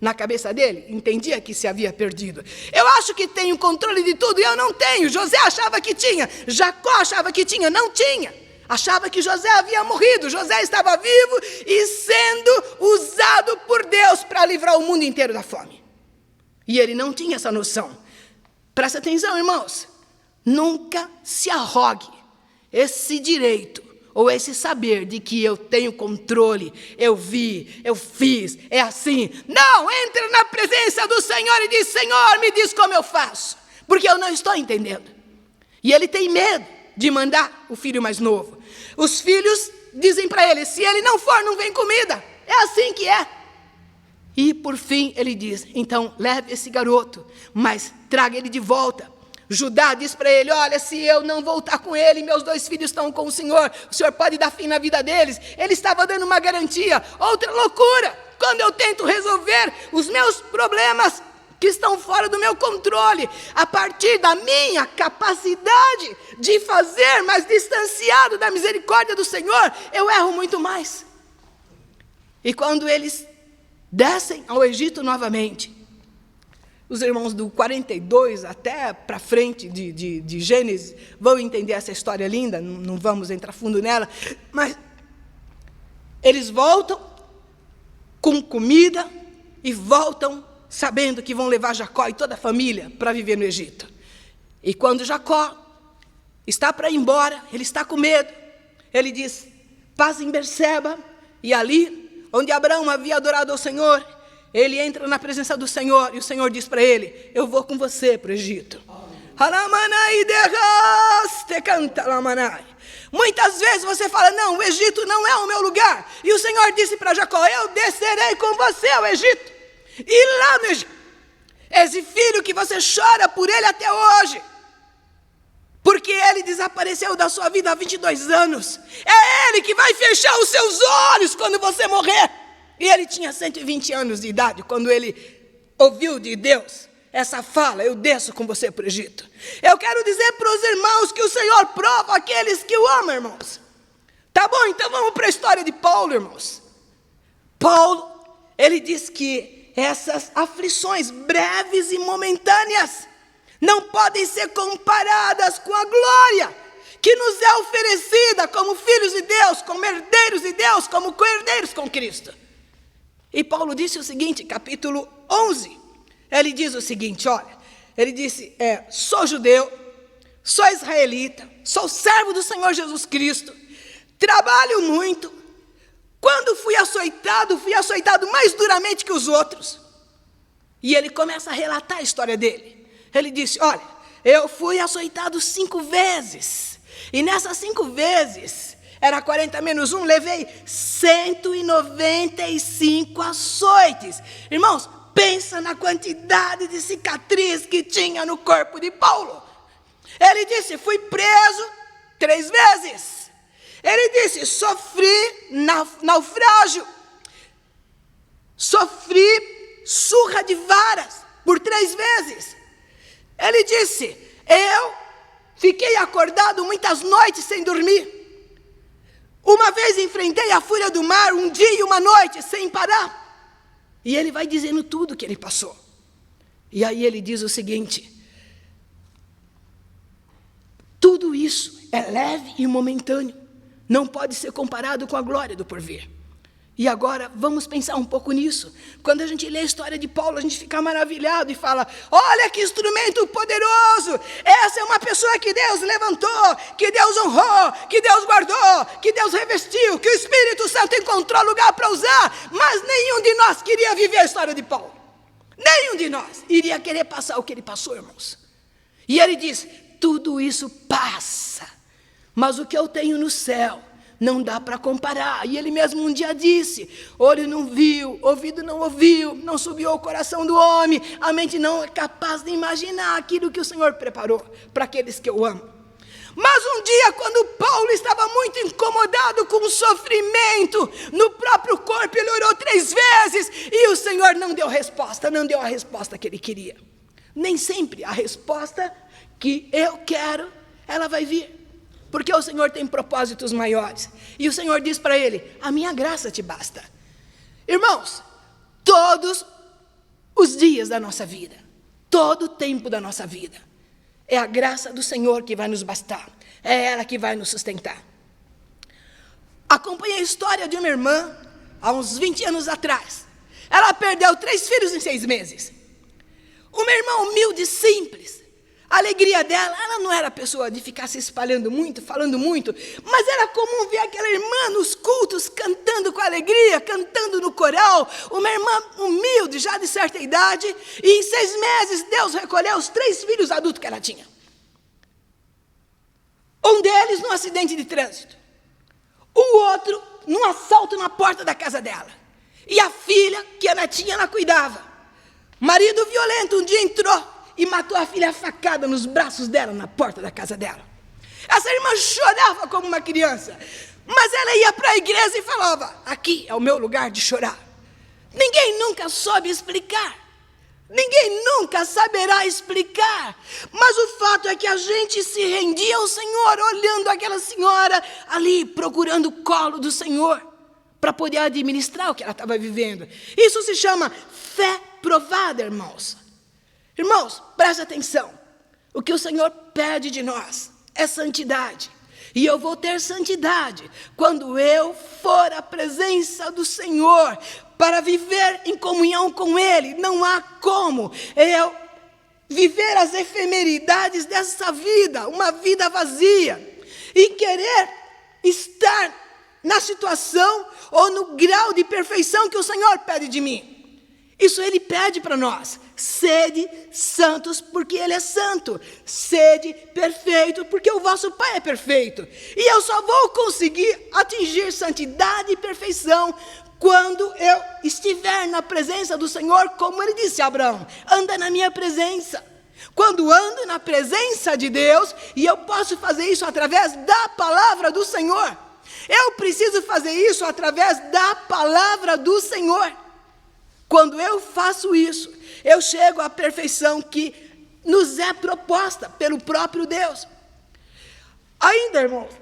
C: Na cabeça dele, entendia que se havia perdido. Eu acho que tenho controle de tudo, e eu não tenho. José achava que tinha, Jacó achava que tinha, não tinha. Achava que José havia morrido. José estava vivo e sendo usado por Deus para livrar o mundo inteiro da fome. E ele não tinha essa noção. Presta atenção, irmãos. Nunca se arrogue esse direito ou esse saber de que eu tenho controle, eu vi, eu fiz, é assim. Não, entra na presença do Senhor e diz: Senhor, me diz como eu faço, porque eu não estou entendendo. E ele tem medo de mandar o filho mais novo. Os filhos dizem para ele: se ele não for, não vem comida. É assim que é. E por fim ele diz: então leve esse garoto, mas traga ele de volta. Judá diz para ele: olha, se eu não voltar com ele, meus 2 filhos estão com o Senhor pode dar fim na vida deles. Ele estava dando uma garantia. Outra loucura, quando eu tento resolver os meus problemas que estão fora do meu controle, a partir da minha capacidade de fazer, mas distanciado da misericórdia do Senhor, eu erro muito mais. E quando eles descem ao Egito novamente, os irmãos do 42 até para frente de Gênesis vão entender essa história linda, não vamos entrar fundo nela, mas eles voltam com comida e voltam sabendo que vão levar Jacó e toda a família para viver no Egito. E quando Jacó está para ir embora, ele está com medo, ele diz: paz em Berseba, e ali, onde Abraão havia adorado ao Senhor, ele entra na presença do Senhor, e o Senhor diz para ele: eu vou com você para o Egito. Muitas vezes você fala: não, o Egito não é o meu lugar. E o Senhor disse para Jacó: eu descerei com você ao Egito. E lá no Egito, esse filho que você chora por ele até hoje, porque ele desapareceu da sua vida há 22 anos, é ele que vai fechar os seus olhos quando você morrer. E ele tinha 120 anos de idade quando ele ouviu de Deus essa fala: eu desço com você para o Egito. Eu quero dizer para os irmãos que o Senhor prova aqueles que o amam, irmãos. Tá bom, então vamos para a história de Paulo, irmãos. Paulo, ele diz que essas aflições breves e momentâneas não podem ser comparadas com a glória que nos é oferecida como filhos de Deus, como herdeiros de Deus, como co-herdeiros com Cristo. E Paulo disse o seguinte, capítulo 11, ele diz o seguinte, olha, ele disse, sou judeu, sou israelita, sou servo do Senhor Jesus Cristo, trabalho muito, quando fui açoitado mais duramente que os outros. E ele começa a relatar a história dele. Ele disse, olha, eu fui açoitado 5 vezes, e nessas 5 vezes, era 40 menos 1, levei 195 açoites. Irmãos, pensa na quantidade de cicatriz que tinha no corpo de Paulo. Ele disse, fui preso 3 vezes. Ele disse, sofri naufrágio. Sofri surra de varas por 3 vezes. Ele disse, eu fiquei acordado muitas noites sem dormir. Uma vez enfrentei a fúria do mar, um dia e uma noite, sem parar. E ele vai dizendo tudo que ele passou. E aí ele diz o seguinte, tudo isso é leve e momentâneo, não pode ser comparado com a glória do porvir. E agora, vamos pensar um pouco nisso. Quando a gente lê a história de Paulo, a gente fica maravilhado e fala, olha que instrumento poderoso, essa é uma pessoa que Deus levantou, que Deus honrou, que Deus guardou, que Deus revestiu, que o Espírito Santo encontrou lugar para usar, mas nenhum de nós queria viver a história de Paulo. Nenhum de nós iria querer passar o que ele passou, irmãos. E ele diz, tudo isso passa, mas o que eu tenho no céu não dá para comparar. E ele mesmo um dia disse, olho não viu, ouvido não ouviu, não subiu ao coração do homem, a mente não é capaz de imaginar aquilo que o Senhor preparou para aqueles que eu amo. Mas um dia, quando Paulo estava muito incomodado com o sofrimento no próprio corpo, ele orou 3 vezes, e o Senhor não deu a resposta que ele queria. Nem sempre a resposta que eu quero, ela vai vir. Porque o Senhor tem propósitos maiores. E o Senhor diz para ele, a minha graça te basta. Irmãos, todos os dias da nossa vida, todo o tempo da nossa vida, é a graça do Senhor que vai nos bastar. É ela que vai nos sustentar. Acompanhei a história de uma irmã, há uns 20 anos atrás. Ela perdeu 3 filhos em 6 meses. Uma irmã humilde, simples. A alegria dela, ela não era pessoa de ficar se espalhando muito, falando muito, mas era comum ver aquela irmã nos cultos cantando com alegria, cantando no coral, uma irmã humilde, já de certa idade, e em 6 meses Deus recolheu os 3 filhos adultos que ela tinha. Um deles num acidente de trânsito, o outro num assalto na porta da casa dela, e a filha, que a netinha ela cuidava. Marido violento um dia entrou e matou a filha facada nos braços dela, na porta da casa dela. Essa irmã chorava como uma criança, mas ela ia para a igreja e falava, aqui é o meu lugar de chorar. Ninguém nunca soube explicar, ninguém nunca saberá explicar, mas o fato é que a gente se rendia ao Senhor, olhando aquela senhora ali, procurando o colo do Senhor, para poder administrar o que ela estava vivendo. Isso se chama fé provada, irmãos. Irmãos, preste atenção, o que o Senhor pede de nós é santidade, e eu vou ter santidade quando eu for à presença do Senhor, para viver em comunhão com Ele. Não há como eu viver as efemeridades dessa vida, uma vida vazia, e querer estar na situação ou no grau de perfeição que o Senhor pede de mim. Isso Ele pede para nós. Sede santos, porque Ele é santo. Sede perfeito, porque o vosso Pai é perfeito. E eu só vou conseguir atingir santidade e perfeição quando eu estiver na presença do Senhor, como Ele disse a Abraão, anda na minha presença. Quando ando na presença de Deus, e eu posso fazer isso através da palavra do Senhor. Eu preciso fazer isso através da palavra do Senhor. Quando eu faço isso, eu chego à perfeição que nos é proposta pelo próprio Deus. Ainda, irmãos,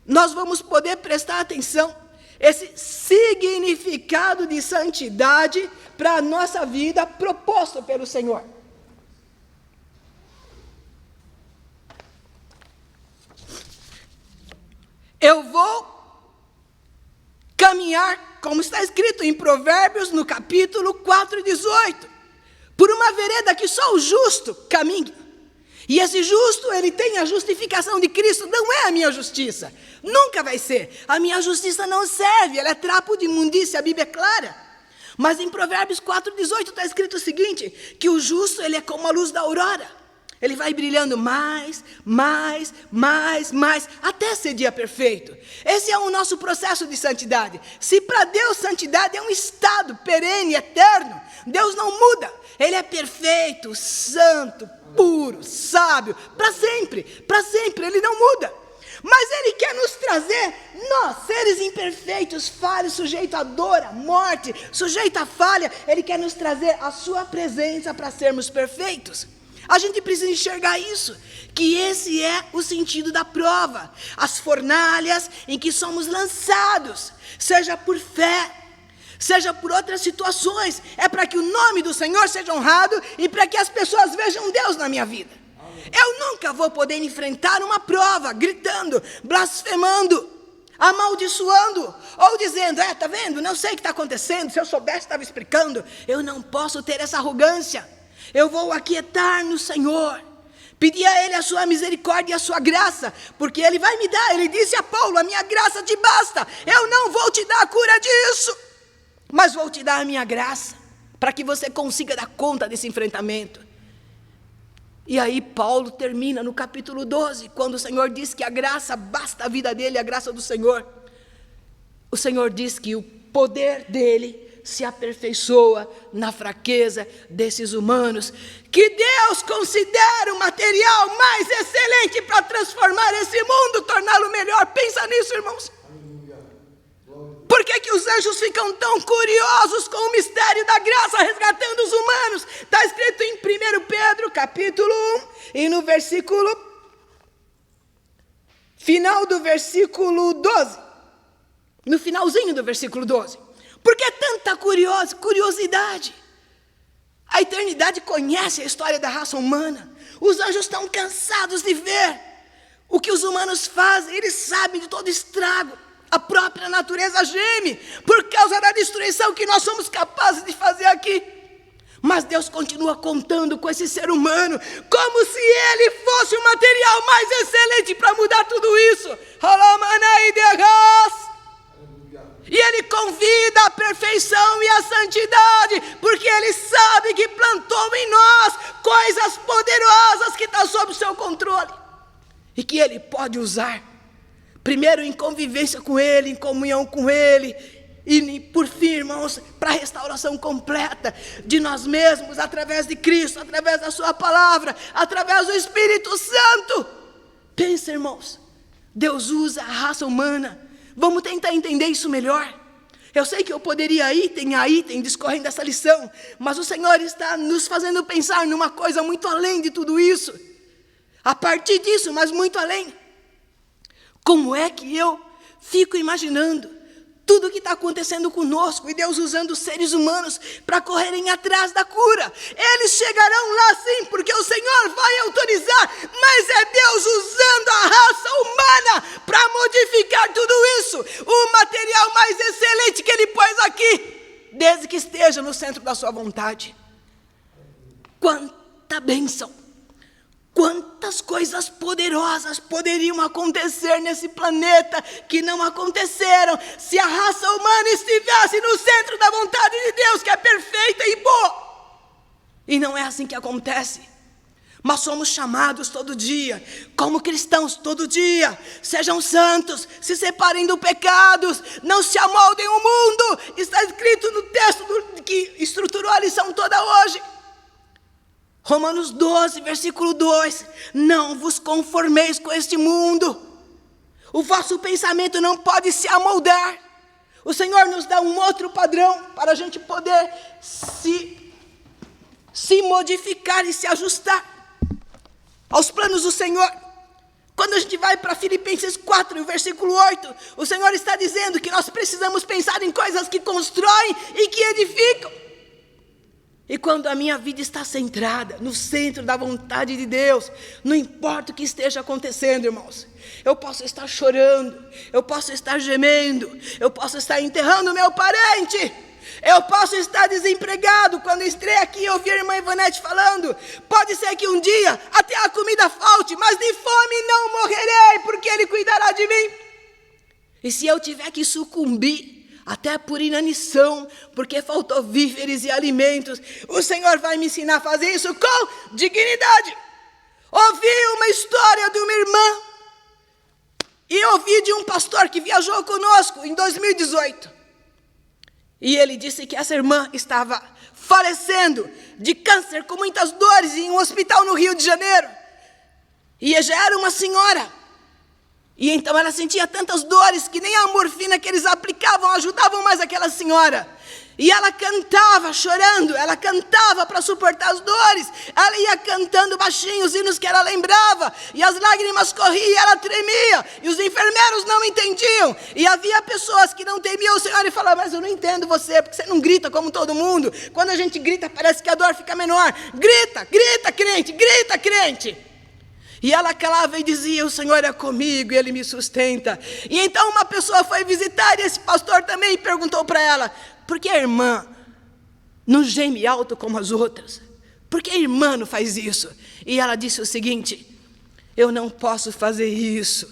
C: nós vamos poder prestar atenção esse significado de santidade para a nossa vida proposto pelo Senhor. Eu vou caminhar, como está escrito em Provérbios, no capítulo 4:18, por uma vereda que só o justo caminha. E esse justo, ele tem a justificação de Cristo, não é a minha justiça. Nunca vai ser. A minha justiça não serve, ela é trapo de imundícia, a Bíblia é clara. Mas em Provérbios 4:18 está escrito o seguinte, que o justo, ele é como a luz da aurora. Ele vai brilhando mais, até ser dia perfeito. Esse é o nosso processo de santidade. Se para Deus santidade é um estado perene, eterno, Deus não muda. Ele é perfeito, santo, puro, sábio, para sempre, Ele não muda. Mas Ele quer nos trazer, nós, seres imperfeitos, falhos, sujeitos à dor, à morte, sujeitos à falha, Ele quer nos trazer a sua presença para sermos perfeitos. A gente precisa enxergar isso, que esse é o sentido da prova. As fornalhas em que somos lançados, seja por fé, seja por outras situações, é para que o nome do Senhor seja honrado e para que as pessoas vejam Deus na minha vida. Eu nunca vou poder enfrentar uma prova gritando, blasfemando, amaldiçoando, ou dizendo, tá vendo, não sei o que está acontecendo, se eu soubesse estava explicando. Eu não posso ter essa arrogância. Eu vou aquietar no Senhor, pedir a Ele a sua misericórdia e a sua graça, porque Ele vai me dar. Ele disse a Paulo, a minha graça te basta. Eu não vou te dar a cura disso, mas vou te dar a minha graça, para que você consiga dar conta desse enfrentamento. E aí Paulo termina no capítulo 12, quando o Senhor diz que a graça basta a vida dele, a graça do Senhor. O Senhor diz que o poder dele se aperfeiçoa na fraqueza desses humanos, que Deus considera o material mais excelente para transformar esse mundo, torná-lo melhor. Pensa nisso, irmãos. Por que os anjos ficam tão curiosos com o mistério da graça, resgatando os humanos? Está escrito em 1 Pedro, capítulo 1, e no versículo, final do versículo 12, no finalzinho do versículo 12. Por que tanta curiosidade? A eternidade conhece a história da raça humana. Os anjos estão cansados de ver o que os humanos fazem. Eles sabem de todo estrago. A própria natureza geme por causa da destruição que nós somos capazes de fazer aqui. Mas Deus continua contando com esse ser humano, como se ele fosse o material mais excelente para mudar tudo isso. E Ele convida a perfeição e a santidade, porque Ele sabe que plantou em nós coisas poderosas que estão sob o seu controle, e que Ele pode usar, primeiro em convivência com Ele, em comunhão com Ele, e por fim, irmãos, para a restauração completa de nós mesmos, através de Cristo, através da sua palavra, através do Espírito Santo. Pensa, irmãos, Deus usa a raça humana. Vamos tentar entender isso melhor. Eu sei que eu poderia item a item discorrendo essa lição, mas o Senhor está nos fazendo pensar numa coisa muito além de tudo isso. A partir disso, mas muito além. Como é que eu fico imaginando tudo o que está acontecendo conosco e Deus usando os seres humanos para correrem atrás da cura? Eles chegarão lá sim, porque o Senhor vai autorizar, mas é Deus usando a raça humana para modificar tudo isso, o material mais excelente que Ele pôs aqui, desde que esteja no centro da sua vontade. Quanta bênção! Quantas coisas poderosas poderiam acontecer nesse planeta que não aconteceram se a raça humana estivesse no centro da vontade de Deus, que é perfeita e boa. E não é assim que acontece. Mas somos chamados todo dia, como cristãos todo dia, sejam santos, se separem do pecado, não se amoldem ao mundo. Está escrito no texto que estruturou a lição toda hoje. Romanos 12, versículo 2, não vos conformeis com este mundo, o vosso pensamento não pode se amoldar. O Senhor nos dá um outro padrão para a gente poder se modificar e se ajustar aos planos do Senhor. Quando a gente vai para Filipenses 4, versículo 8, o Senhor está dizendo que nós precisamos pensar em coisas que constroem e que edificam. E quando a minha vida está centrada no centro da vontade de Deus, não importa o que esteja acontecendo, irmãos, eu posso estar chorando, eu posso estar gemendo, eu posso estar enterrando meu parente, eu posso estar desempregado. Quando eu entrei aqui, eu ouvi a irmã Ivanete falando, pode ser que um dia até a comida falte, mas de fome não morrerei, porque Ele cuidará de mim. E se eu tiver que sucumbir, até por inanição, porque faltou víveres e alimentos, o Senhor vai me ensinar a fazer isso com dignidade. Ouvi uma história de uma irmã, e ouvi de um pastor que viajou conosco em 2018. E ele disse que essa irmã estava falecendo de câncer, com muitas dores, em um hospital no Rio de Janeiro. E já era uma senhora. E então ela sentia tantas dores que nem a morfina que eles aplicavam ajudavam mais aquela senhora. E ela cantava chorando, ela cantava para suportar as dores. Ela ia cantando baixinho os hinos que ela lembrava. E as lágrimas corriam e ela tremia. E os enfermeiros não entendiam. E havia pessoas que não temiam o Senhor e falavam, mas eu não entendo você, porque você não grita como todo mundo. Quando a gente grita parece que a dor fica menor. Grita, grita crente, grita crente. E ela calava e dizia, o Senhor é comigo e Ele me sustenta. E então uma pessoa foi visitar e esse pastor também perguntou para ela, por que a irmã não geme alto como as outras? Por que a irmã não faz isso? E ela disse o seguinte, eu não posso fazer isso,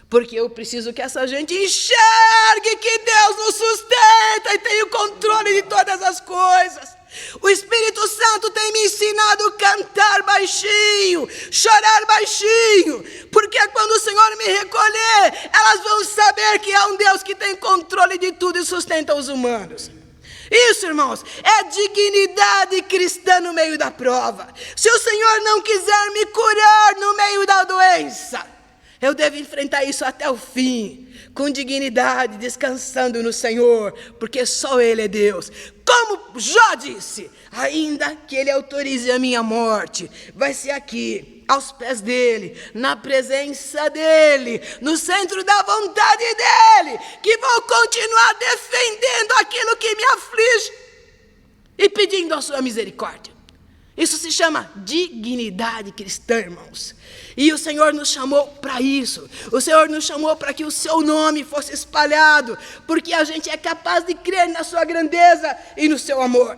C: porque eu preciso que essa gente enxergue que Deus nos sustenta e tem o controle de todas as coisas. O Espírito Santo tem me ensinado a cantar baixinho, chorar baixinho, porque quando o Senhor me recolher, elas vão saber que é um Deus que tem controle de tudo e sustenta os humanos. Isso, irmãos, é dignidade cristã no meio da prova. Se o Senhor não quiser me curar no meio da doença, eu devo enfrentar isso até o fim, com dignidade, descansando no Senhor, porque só Ele é Deus. Como Jó disse, ainda que Ele autorize a minha morte, vai ser aqui, aos pés dEle, na presença dEle, no centro da vontade dEle, que vou continuar defendendo aquilo que me aflige e pedindo a sua misericórdia. Isso se chama dignidade cristã, irmãos. E o Senhor nos chamou para isso. O Senhor nos chamou para que o seu nome fosse espalhado, porque a gente é capaz de crer na sua grandeza e no seu amor.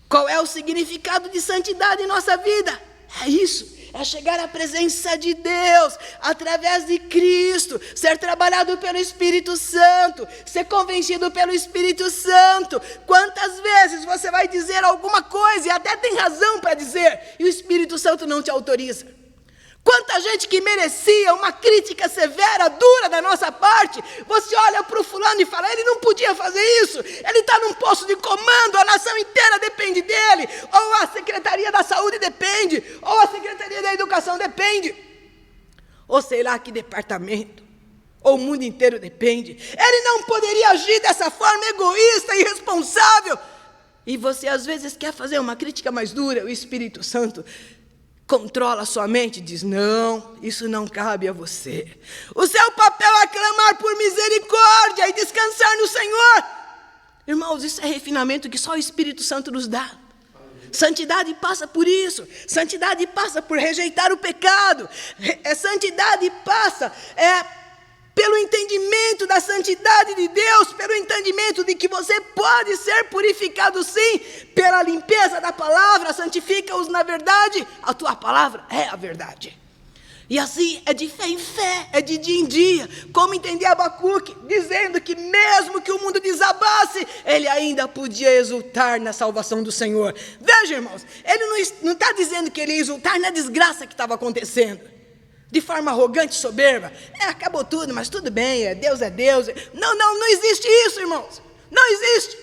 C: Qual é o significado de santidade em nossa vida? É isso. É chegar à presença de Deus, através de Cristo, ser trabalhado pelo Espírito Santo, ser convencido pelo Espírito Santo. Quantas vezes você vai dizer alguma coisa, e até tem razão para dizer, e o Espírito Santo não te autoriza? Quanta gente que merecia uma crítica severa, dura da nossa parte, você olha para o fulano e fala, ele não podia fazer isso, ele está num posto de comando, a nação inteira depende dele, ou a Secretaria da Saúde depende, ou a Secretaria da Educação depende, ou sei lá que departamento, ou o mundo inteiro depende. Ele não poderia agir dessa forma egoísta e irresponsável. E você às vezes quer fazer uma crítica mais dura, o Espírito Santo controla a sua mente e diz, não, isso não cabe a você. O seu papel é clamar por misericórdia e descansar no Senhor. Irmãos, isso é refinamento que só o Espírito Santo nos dá. Santidade passa por isso. Santidade passa por rejeitar o pecado. Santidade passa pelo entendimento da santidade de Deus, pelo entendimento de que você pode ser purificado sim, pela limpeza da palavra, santifica-os na verdade, a tua palavra é a verdade. E assim é de fé em fé, é de dia em dia, como entender Abacuque, dizendo que mesmo que o mundo desabasse, ele ainda podia exultar na salvação do Senhor. Veja, irmãos, ele não está dizendo que ele ia exultar na desgraça que estava acontecendo, de forma arrogante, soberba, acabou tudo, mas tudo bem, Deus é Deus. Não existe isso, irmãos, não existe.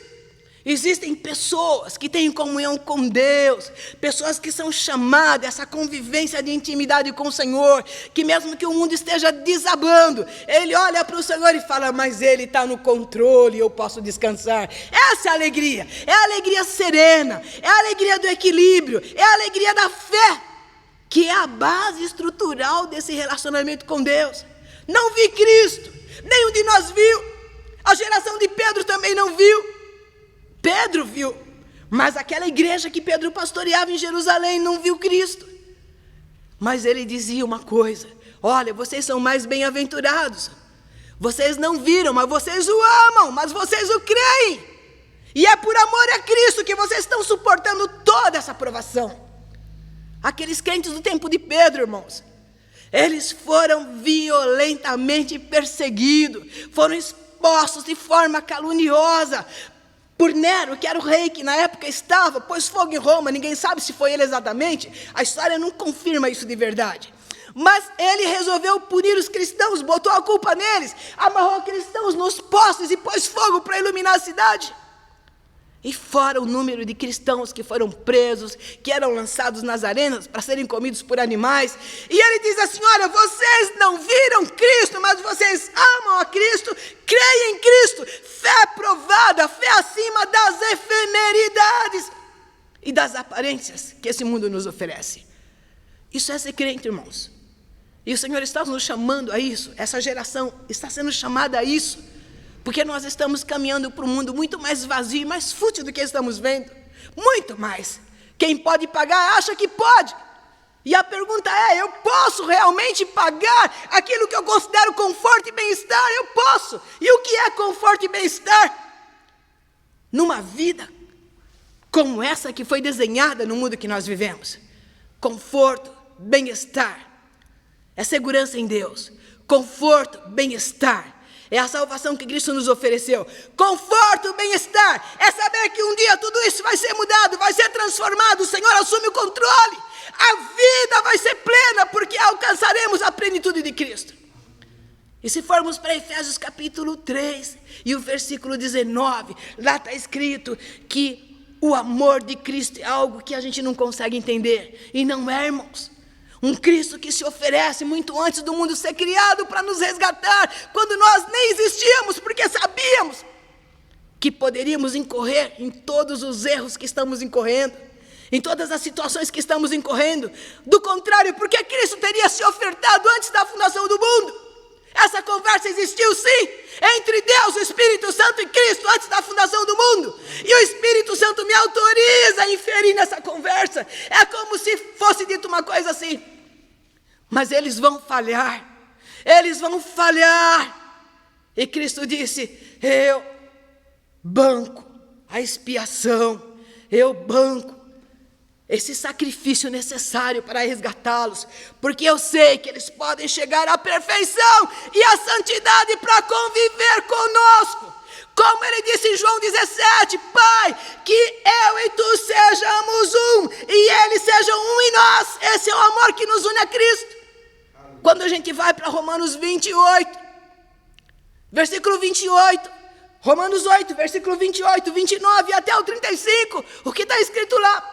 C: Existem pessoas que têm comunhão com Deus, pessoas que são chamadas a essa convivência de intimidade com o Senhor, que mesmo que o mundo esteja desabando, ele olha para o Senhor e fala, mas Ele está no controle, eu posso descansar. Essa é a alegria serena, é a alegria do equilíbrio, é a alegria da fé. que é a base estrutural desse relacionamento com Deus. Não vi Cristo, nenhum de nós viu, a geração de Pedro também não viu. Pedro viu, mas aquela igreja que Pedro pastoreava em Jerusalém não viu Cristo. Mas ele dizia uma coisa: olha, vocês são mais bem-aventurados, vocês não viram, mas vocês o amam, mas vocês o creem, e é por amor a Cristo que vocês estão suportando toda essa provação. Aqueles crentes do tempo de Pedro, irmãos, eles foram violentamente perseguidos, foram expostos de forma caluniosa por Nero, que era o rei que na época estava, pôs fogo em Roma. Ninguém sabe se foi ele exatamente, a história não confirma isso de verdade. Mas ele resolveu punir os cristãos, botou a culpa neles, amarrou cristãos nos postes e pôs fogo para iluminar a cidade. E fora o número de cristãos que foram presos, que eram lançados nas arenas para serem comidos por animais. E ele diz assim: olha, vocês não viram Cristo, mas vocês amam a Cristo, creem em Cristo. Fé provada, fé acima das efemeridades e das aparências que esse mundo nos oferece. Isso é ser crente, irmãos. E o Senhor está nos chamando a isso, essa geração está sendo chamada a isso. Porque nós estamos caminhando para um mundo muito mais vazio e mais fútil do que estamos vendo. Muito mais. Quem pode pagar acha que pode. E a pergunta é: eu posso realmente pagar aquilo que eu considero conforto e bem-estar? Eu posso. E o que é conforto e bem-estar? Numa vida como essa que foi desenhada no mundo que nós vivemos. Conforto, bem-estar. É segurança em Deus. Conforto, bem-estar. É a salvação que Cristo nos ofereceu. Conforto, bem-estar. É saber que um dia tudo isso vai ser mudado, vai ser transformado. O Senhor assume o controle. A vida vai ser plena, porque alcançaremos a plenitude de Cristo. E se formos para Efésios capítulo 3 e o versículo 19, lá está escrito que o amor de Cristo é algo que a gente não consegue entender. E não é, irmãos. Um Cristo que se oferece muito antes do mundo ser criado para nos resgatar, quando nós nem existíamos, porque sabíamos que poderíamos incorrer em todos os erros que estamos incorrendo, em todas as situações que estamos incorrendo. Do contrário, porque Cristo teria se ofertado antes da fundação do mundo? Essa conversa existiu sim, entre Deus, o Espírito Santo e Cristo, antes da fundação do mundo. E o Espírito Santo me autoriza a inferir nessa conversa. É como se fosse dito uma coisa assim: mas eles vão falhar, eles vão falhar. E Cristo disse: eu banco a expiação, eu banco esse sacrifício necessário para resgatá-los, porque eu sei que eles podem chegar à perfeição e à santidade para conviver conosco. Como ele disse em João 17: Pai, que eu e tu sejamos um, e eles sejam um em nós. Esse é o amor que nos une a Cristo. Quando a gente vai para Romanos 28, versículo 28, Romanos 8, versículo 28, 29 até o 35, o que está escrito lá?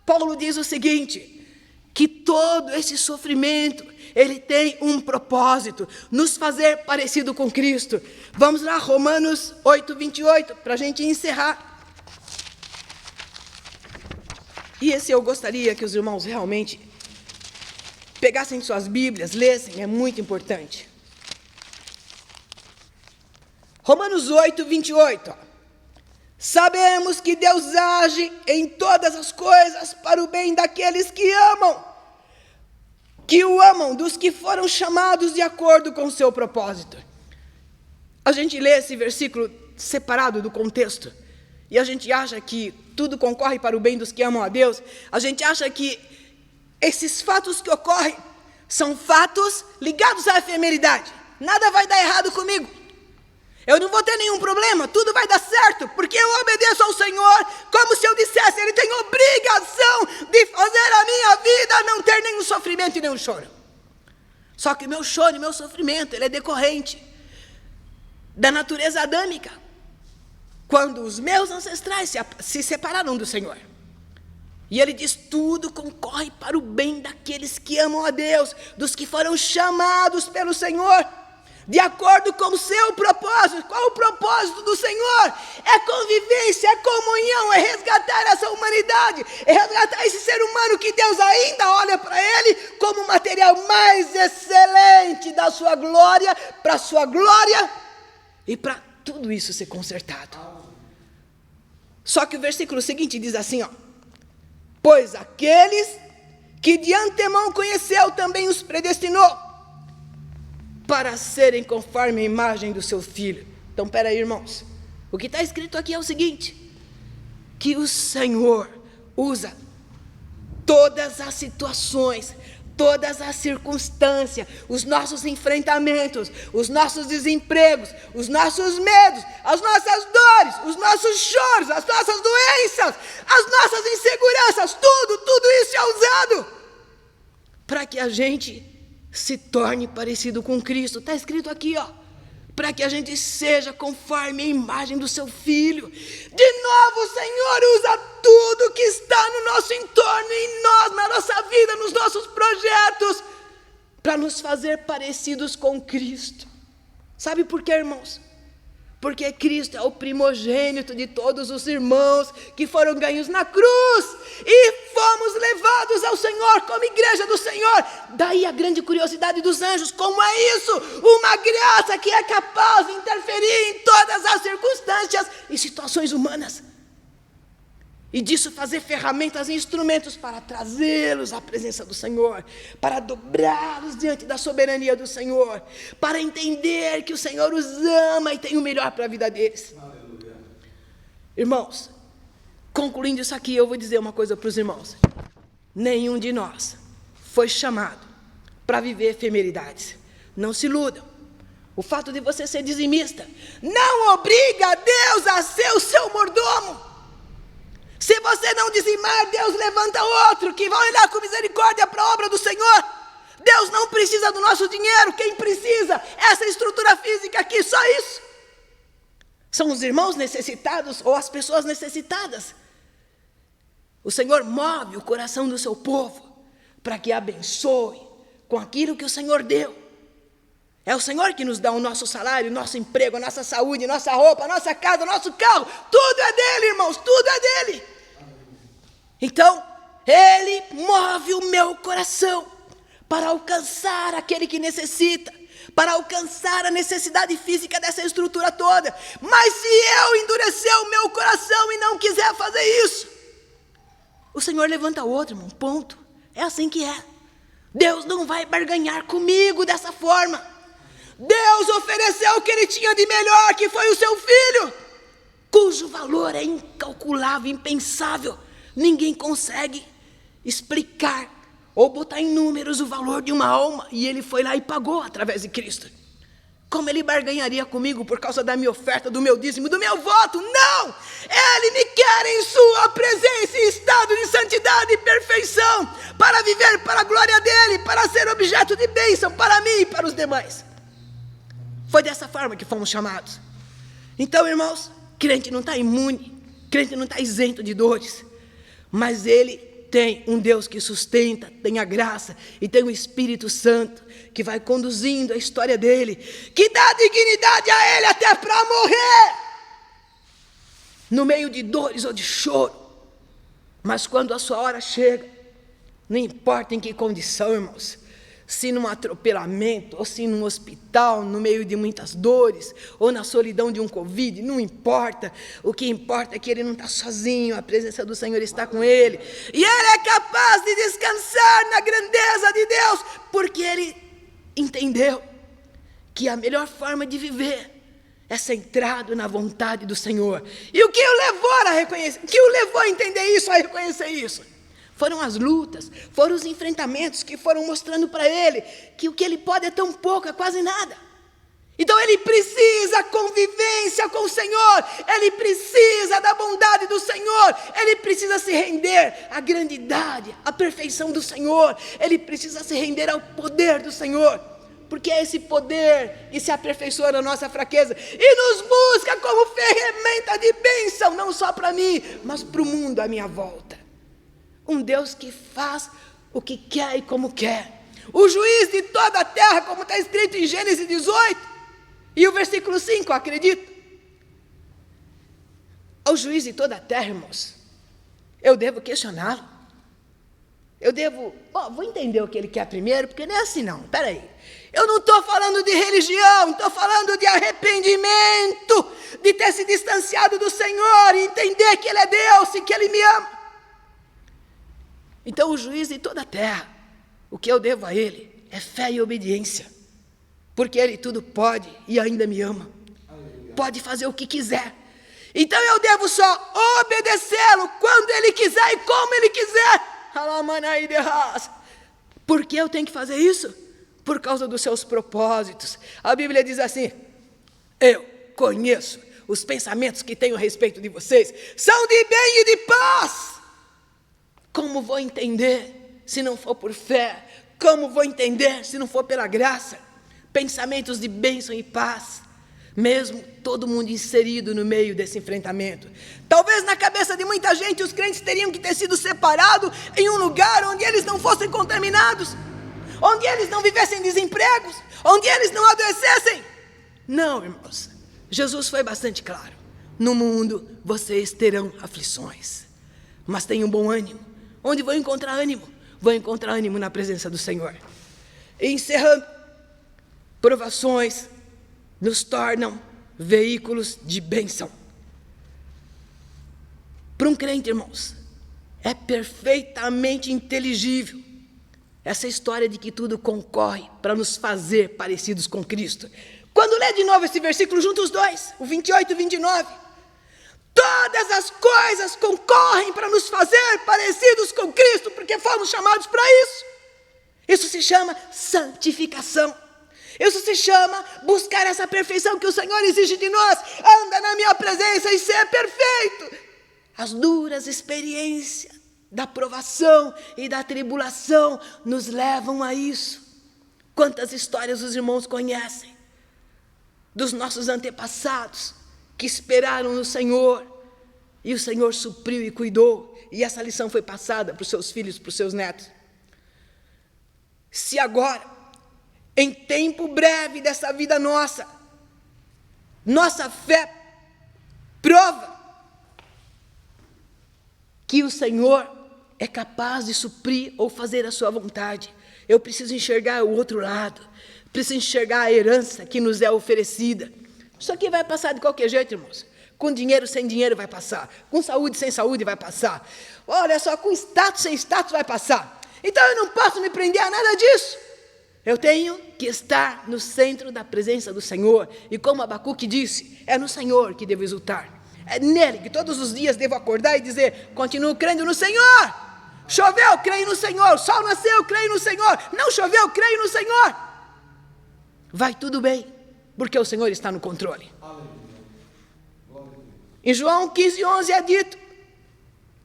C: Paulo diz o seguinte: que todo esse sofrimento, ele tem um propósito, nos fazer parecido com Cristo. Vamos lá, Romanos 8, 28, para a gente encerrar. E esse eu gostaria que os irmãos realmente pegassem suas Bíblias, lessem, é muito importante. Romanos 8, 28, ó. Sabemos que Deus age em todas as coisas para o bem daqueles que o amam, dos que foram chamados de acordo com o seu propósito. A gente lê esse versículo separado do contexto, e a gente acha que tudo concorre para o bem dos que amam a Deus. A gente acha que esses fatos que ocorrem são fatos ligados à efemeridade. Nada vai dar errado comigo. Eu não vou ter nenhum problema, tudo vai dar certo, porque eu obedeço ao Senhor, como se eu dissesse: Ele tem obrigação de fazer a minha vida não ter nenhum sofrimento e nenhum choro. Só que o meu choro e meu sofrimento, ele é decorrente da natureza adâmica, quando os meus ancestrais se separaram do Senhor. E ele diz: tudo concorre para o bem daqueles que amam a Deus, dos que foram chamados pelo Senhor. de acordo com o seu propósito. Qual o propósito do Senhor? É convivência, é comunhão, é resgatar essa humanidade, é resgatar esse ser humano que Deus ainda olha para ele como o material mais excelente da sua glória, para a sua glória e para tudo isso ser consertado. Só que o versículo seguinte diz assim, ó: pois aqueles que de antemão conheceu também os predestinou para serem conforme a imagem do seu Filho. Então, peraí, irmãos, o que está escrito aqui é o seguinte, que o Senhor usa todas as situações, todas as circunstâncias, os nossos enfrentamentos, os nossos desempregos, os nossos medos, as nossas dores, os nossos choros, as nossas doenças, as nossas inseguranças, tudo isso é usado para que a gente se torne parecido com Cristo. Está escrito aqui, ó, para que a gente seja conforme a imagem do seu Filho. De novo, o Senhor usa tudo que está no nosso entorno, em nós, na nossa vida, nos nossos projetos, para nos fazer parecidos com Cristo. Sabe por quê, irmãos? Porque Cristo é o primogênito de todos os irmãos que foram ganhos na cruz e fomos levados ao Senhor como igreja do Senhor. Daí a grande curiosidade dos anjos: como é isso? Uma graça que é capaz de interferir em todas as circunstâncias e situações humanas, e disso fazer ferramentas e instrumentos para trazê-los à presença do Senhor, para dobrá-los diante da soberania do Senhor, para entender que o Senhor os ama e tem o melhor para a vida deles. Aleluia. Irmãos, concluindo isso aqui, eu vou dizer uma coisa para os irmãos: nenhum de nós foi chamado para viver efemeridades. Não se iludam. O fato de você ser dizimista não obriga Deus a ser o seu mordomo. Se você não dizimar, Deus levanta outro que vai olhar com misericórdia para a obra do Senhor. Deus não precisa do nosso dinheiro. Quem precisa? Essa estrutura física aqui, só isso. São os irmãos necessitados ou as pessoas necessitadas. O Senhor move o coração do seu povo para que abençoe com aquilo que o Senhor deu. É o Senhor que nos dá o nosso salário, o nosso emprego, a nossa saúde, nossa roupa, a nossa casa, o nosso carro. Tudo é dele, irmãos, tudo é dele. Então, Ele move o meu coração para alcançar aquele que necessita, para alcançar a necessidade física dessa estrutura toda. Mas se eu endurecer o meu coração e não quiser fazer isso, o Senhor levanta outro, irmão, ponto. É assim que é. Deus não vai barganhar comigo dessa forma. Deus ofereceu o que Ele tinha de melhor, que foi o seu Filho, cujo valor é incalculável, impensável. Ninguém consegue explicar ou botar em números o valor de uma alma, e Ele foi lá e pagou através de Cristo. Como Ele barganharia comigo por causa da minha oferta, do meu dízimo, do meu voto? Não! Ele me quer em sua presença, em estado de santidade e perfeição, para viver para a glória dEle, para ser objeto de bênção para mim e para os demais. Foi dessa forma que fomos chamados. Então, irmãos, crente não está imune, crente não está isento de dores, mas ele tem um Deus que sustenta, tem a graça e tem o Espírito Santo que vai conduzindo a história dele, que dá dignidade a ele até para morrer, no meio de dores ou de choro. Mas quando a sua hora chega, não importa em que condição, irmãos, se num atropelamento, ou se num hospital, no meio de muitas dores, ou na solidão de um Covid, não importa. O que importa é que ele não está sozinho, a presença do Senhor está com ele. E ele é capaz de descansar na grandeza de Deus, porque ele entendeu que a melhor forma de viver é centrado na vontade do Senhor. E o que o levou a reconhecer, o que o levou a entender isso, a reconhecer isso? Foram as lutas, foram os enfrentamentos que foram mostrando para ele que o que ele pode é tão pouco, é quase nada. Então ele precisa convivência com o Senhor, ele precisa da bondade do Senhor, ele precisa se render à grandidade, à perfeição do Senhor, ele precisa se render ao poder do Senhor, porque é esse poder que se aperfeiçoa na nossa fraqueza e nos busca como ferramenta de bênção, não só para mim, mas para o mundo à minha volta. Um Deus que faz o que quer e como quer. O juiz de toda a terra, como está escrito em Gênesis 18, E o versículo 5, acredito. Ao juiz de toda a terra, irmãos, eu devo questioná-lo. Eu devo... vou entender o que ele quer primeiro, porque não é assim não. Espera aí. Eu não estou falando de religião, estou falando de arrependimento, de ter se distanciado do Senhor e entender que Ele é Deus e que Ele me ama. Então, o juiz de toda a terra, o que eu devo a Ele é fé e obediência, porque Ele tudo pode e ainda me ama. Pode fazer o que quiser. Então, eu devo só obedecê-lo quando Ele quiser e como Ele quiser. Por que eu tenho que fazer isso? Por causa dos seus propósitos. A Bíblia diz assim: eu conheço os pensamentos que tenho a respeito de vocês, são de bem e de paz. Como vou entender se não for por fé? Como vou entender se não for pela graça? Pensamentos de bênção e paz, mesmo todo mundo inserido no meio desse enfrentamento. Talvez na cabeça de muita gente os crentes teriam que ter sido separados em um lugar onde eles não fossem contaminados, onde eles não vivessem desempregos, onde eles não adoecessem. Não, irmãos, Jesus foi bastante claro: no mundo vocês terão aflições, mas tenham bom ânimo. Onde vou encontrar ânimo? Vou encontrar ânimo na presença do Senhor. E encerrando, provações nos tornam veículos de bênção. Para um crente, irmãos, é perfeitamente inteligível essa história de que tudo concorre para nos fazer parecidos com Cristo. Quando lê de novo esse versículo, junta os dois, o 28 e o 29. Todas as coisas concorrem para nos fazer parecidos com Cristo, porque fomos chamados para isso. Isso se chama santificação. Isso se chama buscar essa perfeição que o Senhor exige de nós. Anda na minha presença e ser perfeito. As duras experiências da provação e da tribulação nos levam a isso. Quantas histórias os irmãos conhecem dos nossos antepassados que esperaram no Senhor e o Senhor supriu e cuidou, e essa lição foi passada para os seus filhos, para os seus netos. Se agora, em tempo breve dessa vida nossa, nossa fé prova que o Senhor é capaz de suprir ou fazer a sua vontade, eu preciso enxergar o outro lado, preciso enxergar a herança que nos é oferecida. Isso aqui vai passar de qualquer jeito, irmãos. Com dinheiro, sem dinheiro vai passar. Com saúde, sem saúde vai passar. Olha só, com status, sem status vai passar. Então eu não posso me prender a nada disso. Eu tenho que estar no centro da presença do Senhor. E como Abacuque disse, é no Senhor que devo exultar. É nele que todos os dias devo acordar e dizer: continuo crendo no Senhor. Choveu, creio no Senhor. Sol nasceu, creio no Senhor. Não choveu, creio no Senhor. Vai tudo bem, porque o Senhor está no controle. Em João 15:11 é dito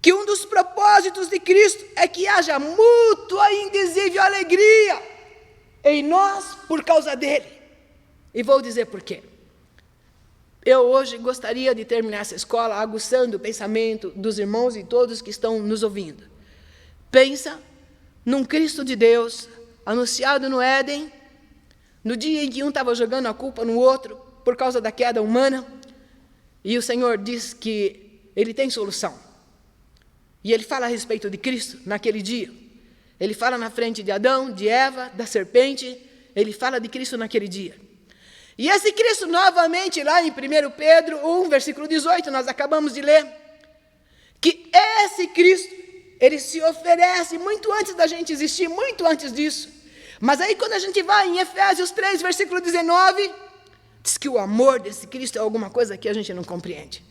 C: que um dos propósitos de Cristo é que haja mútua e indizível alegria em nós por causa dele. E vou dizer por quê. Eu hoje gostaria de terminar essa escola aguçando o pensamento dos irmãos e todos que estão nos ouvindo. Pensa num Cristo de Deus anunciado no Éden, no dia em que um estava jogando a culpa no outro por causa da queda humana, e o Senhor diz que Ele tem solução. E Ele fala a respeito de Cristo naquele dia. Ele fala na frente de Adão, de Eva, da serpente. Ele fala de Cristo naquele dia. E esse Cristo, novamente, lá em 1 Pedro 1, versículo 18, nós acabamos de ler, que esse Cristo, Ele se oferece muito antes da gente existir, muito antes disso. Mas aí quando a gente vai em Efésios 3, versículo 19, diz que o amor desse Cristo é alguma coisa que a gente não compreende.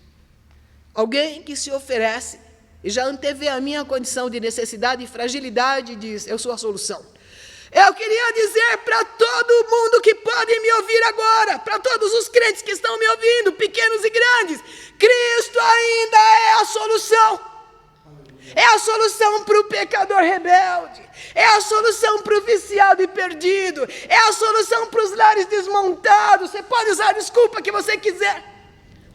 C: Alguém que se oferece e já antevê a minha condição de necessidade e fragilidade e diz: eu sou a solução. Eu queria dizer para todo mundo que pode me ouvir agora, para todos os crentes que estão me ouvindo, pequenos e grandes, Cristo ainda é a solução. É a solução para o pecador rebelde, é a solução para o viciado e perdido, é a solução para os lares desmontados. Você pode usar a desculpa que você quiser.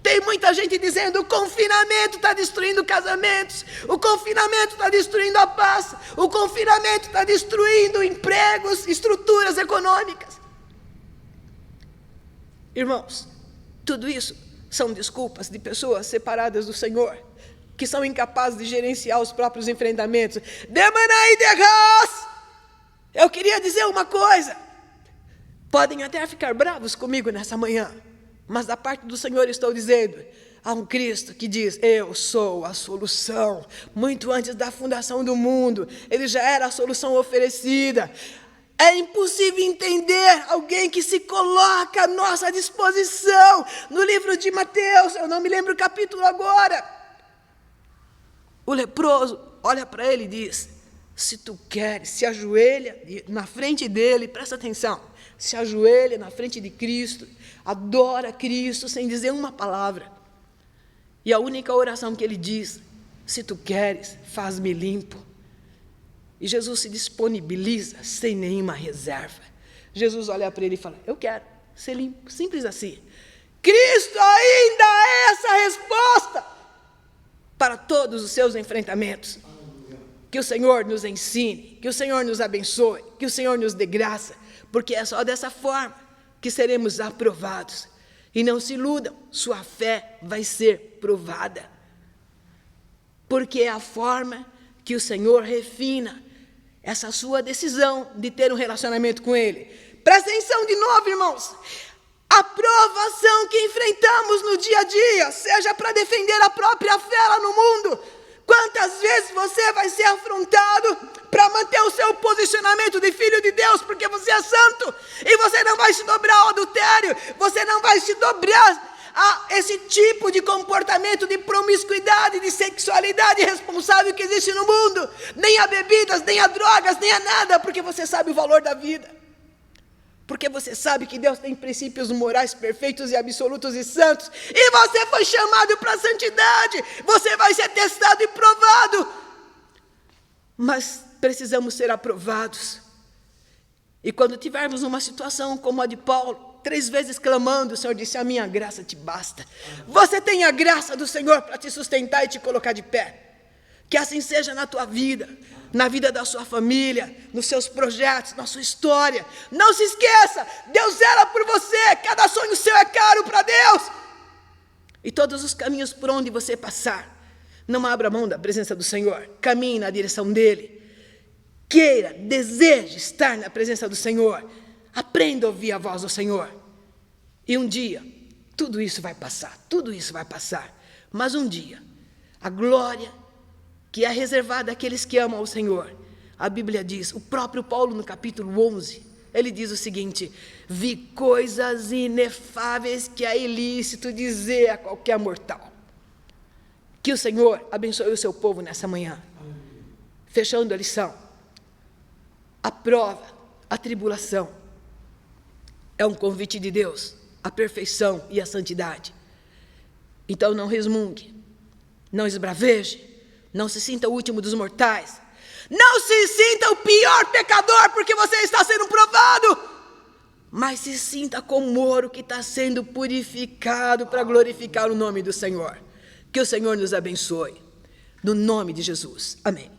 C: Tem muita gente dizendo: o confinamento está destruindo casamentos, o confinamento está destruindo a paz, o confinamento está destruindo empregos, estruturas econômicas. Irmãos, tudo isso são desculpas de pessoas separadas do Senhor, que são incapazes de gerenciar os próprios enfrentamentos. Demanai de Deus! Eu queria dizer uma coisa. Podem até ficar bravos comigo nessa manhã, mas da parte do Senhor estou dizendo, há um Cristo que diz, eu sou a solução. Muito antes da fundação do mundo, Ele já era a solução oferecida. É impossível entender alguém que se coloca à nossa disposição. No livro de Mateus, eu não me lembro o capítulo agora, o leproso olha para ele e diz, se tu queres, se ajoelha na frente dele, presta atenção, se ajoelha na frente de Cristo, adora Cristo sem dizer uma palavra. E a única oração que ele diz, se tu queres, faz-me limpo. E Jesus se disponibiliza sem nenhuma reserva. Jesus olha para ele e fala, eu quero ser limpo, simples assim. Cristo ainda é essa resposta para todos os seus enfrentamentos. Que o Senhor nos ensine, que o Senhor nos abençoe, que o Senhor nos dê graça, porque é só dessa forma que seremos aprovados. E não se iludam, sua fé vai ser provada. Porque é a forma que o Senhor refina essa sua decisão de ter um relacionamento com Ele. Presta atenção de novo, irmãos. A provação que enfrentamos no dia a dia, seja para defender a própria fé lá no mundo, quantas vezes você vai ser afrontado para manter o seu posicionamento de filho de Deus, porque você é santo, e você não vai se dobrar ao adultério, você não vai se dobrar a esse tipo de comportamento de promiscuidade, de sexualidade irresponsável que existe no mundo, nem a bebidas, nem a drogas, nem a nada, porque você sabe o valor da vida. Porque você sabe que Deus tem princípios morais perfeitos e absolutos e santos. E você foi chamado para a santidade. Você vai ser testado e provado. Mas precisamos ser aprovados. E quando tivermos uma situação como a de Paulo, 3 vezes clamando, o Senhor disse, a minha graça te basta. Você tem a graça do Senhor para te sustentar e te colocar de pé. Que assim seja na tua vida, na vida da sua família, nos seus projetos, na sua história. Não se esqueça, Deus zela por você, cada sonho seu é caro para Deus. E todos os caminhos por onde você passar, não abra mão da presença do Senhor, caminhe na direção dEle. Queira, deseje estar na presença do Senhor, aprenda a ouvir a voz do Senhor. E um dia, tudo isso vai passar, mas um dia, a glória que é reservada àqueles que amam ao Senhor. A Bíblia diz, o próprio Paulo no capítulo 11, ele diz o seguinte, vi coisas inefáveis que é ilícito dizer a qualquer mortal. Que o Senhor abençoe o seu povo nessa manhã. Fechando a lição, a prova, a tribulação, é um convite de Deus, à perfeição e à santidade. Então não resmungue, não esbraveje, não se sinta o último dos mortais. Não se sinta o pior pecador porque você está sendo provado. Mas se sinta como ouro que está sendo purificado para glorificar o nome do Senhor. Que o Senhor nos abençoe. No nome de Jesus. Amém.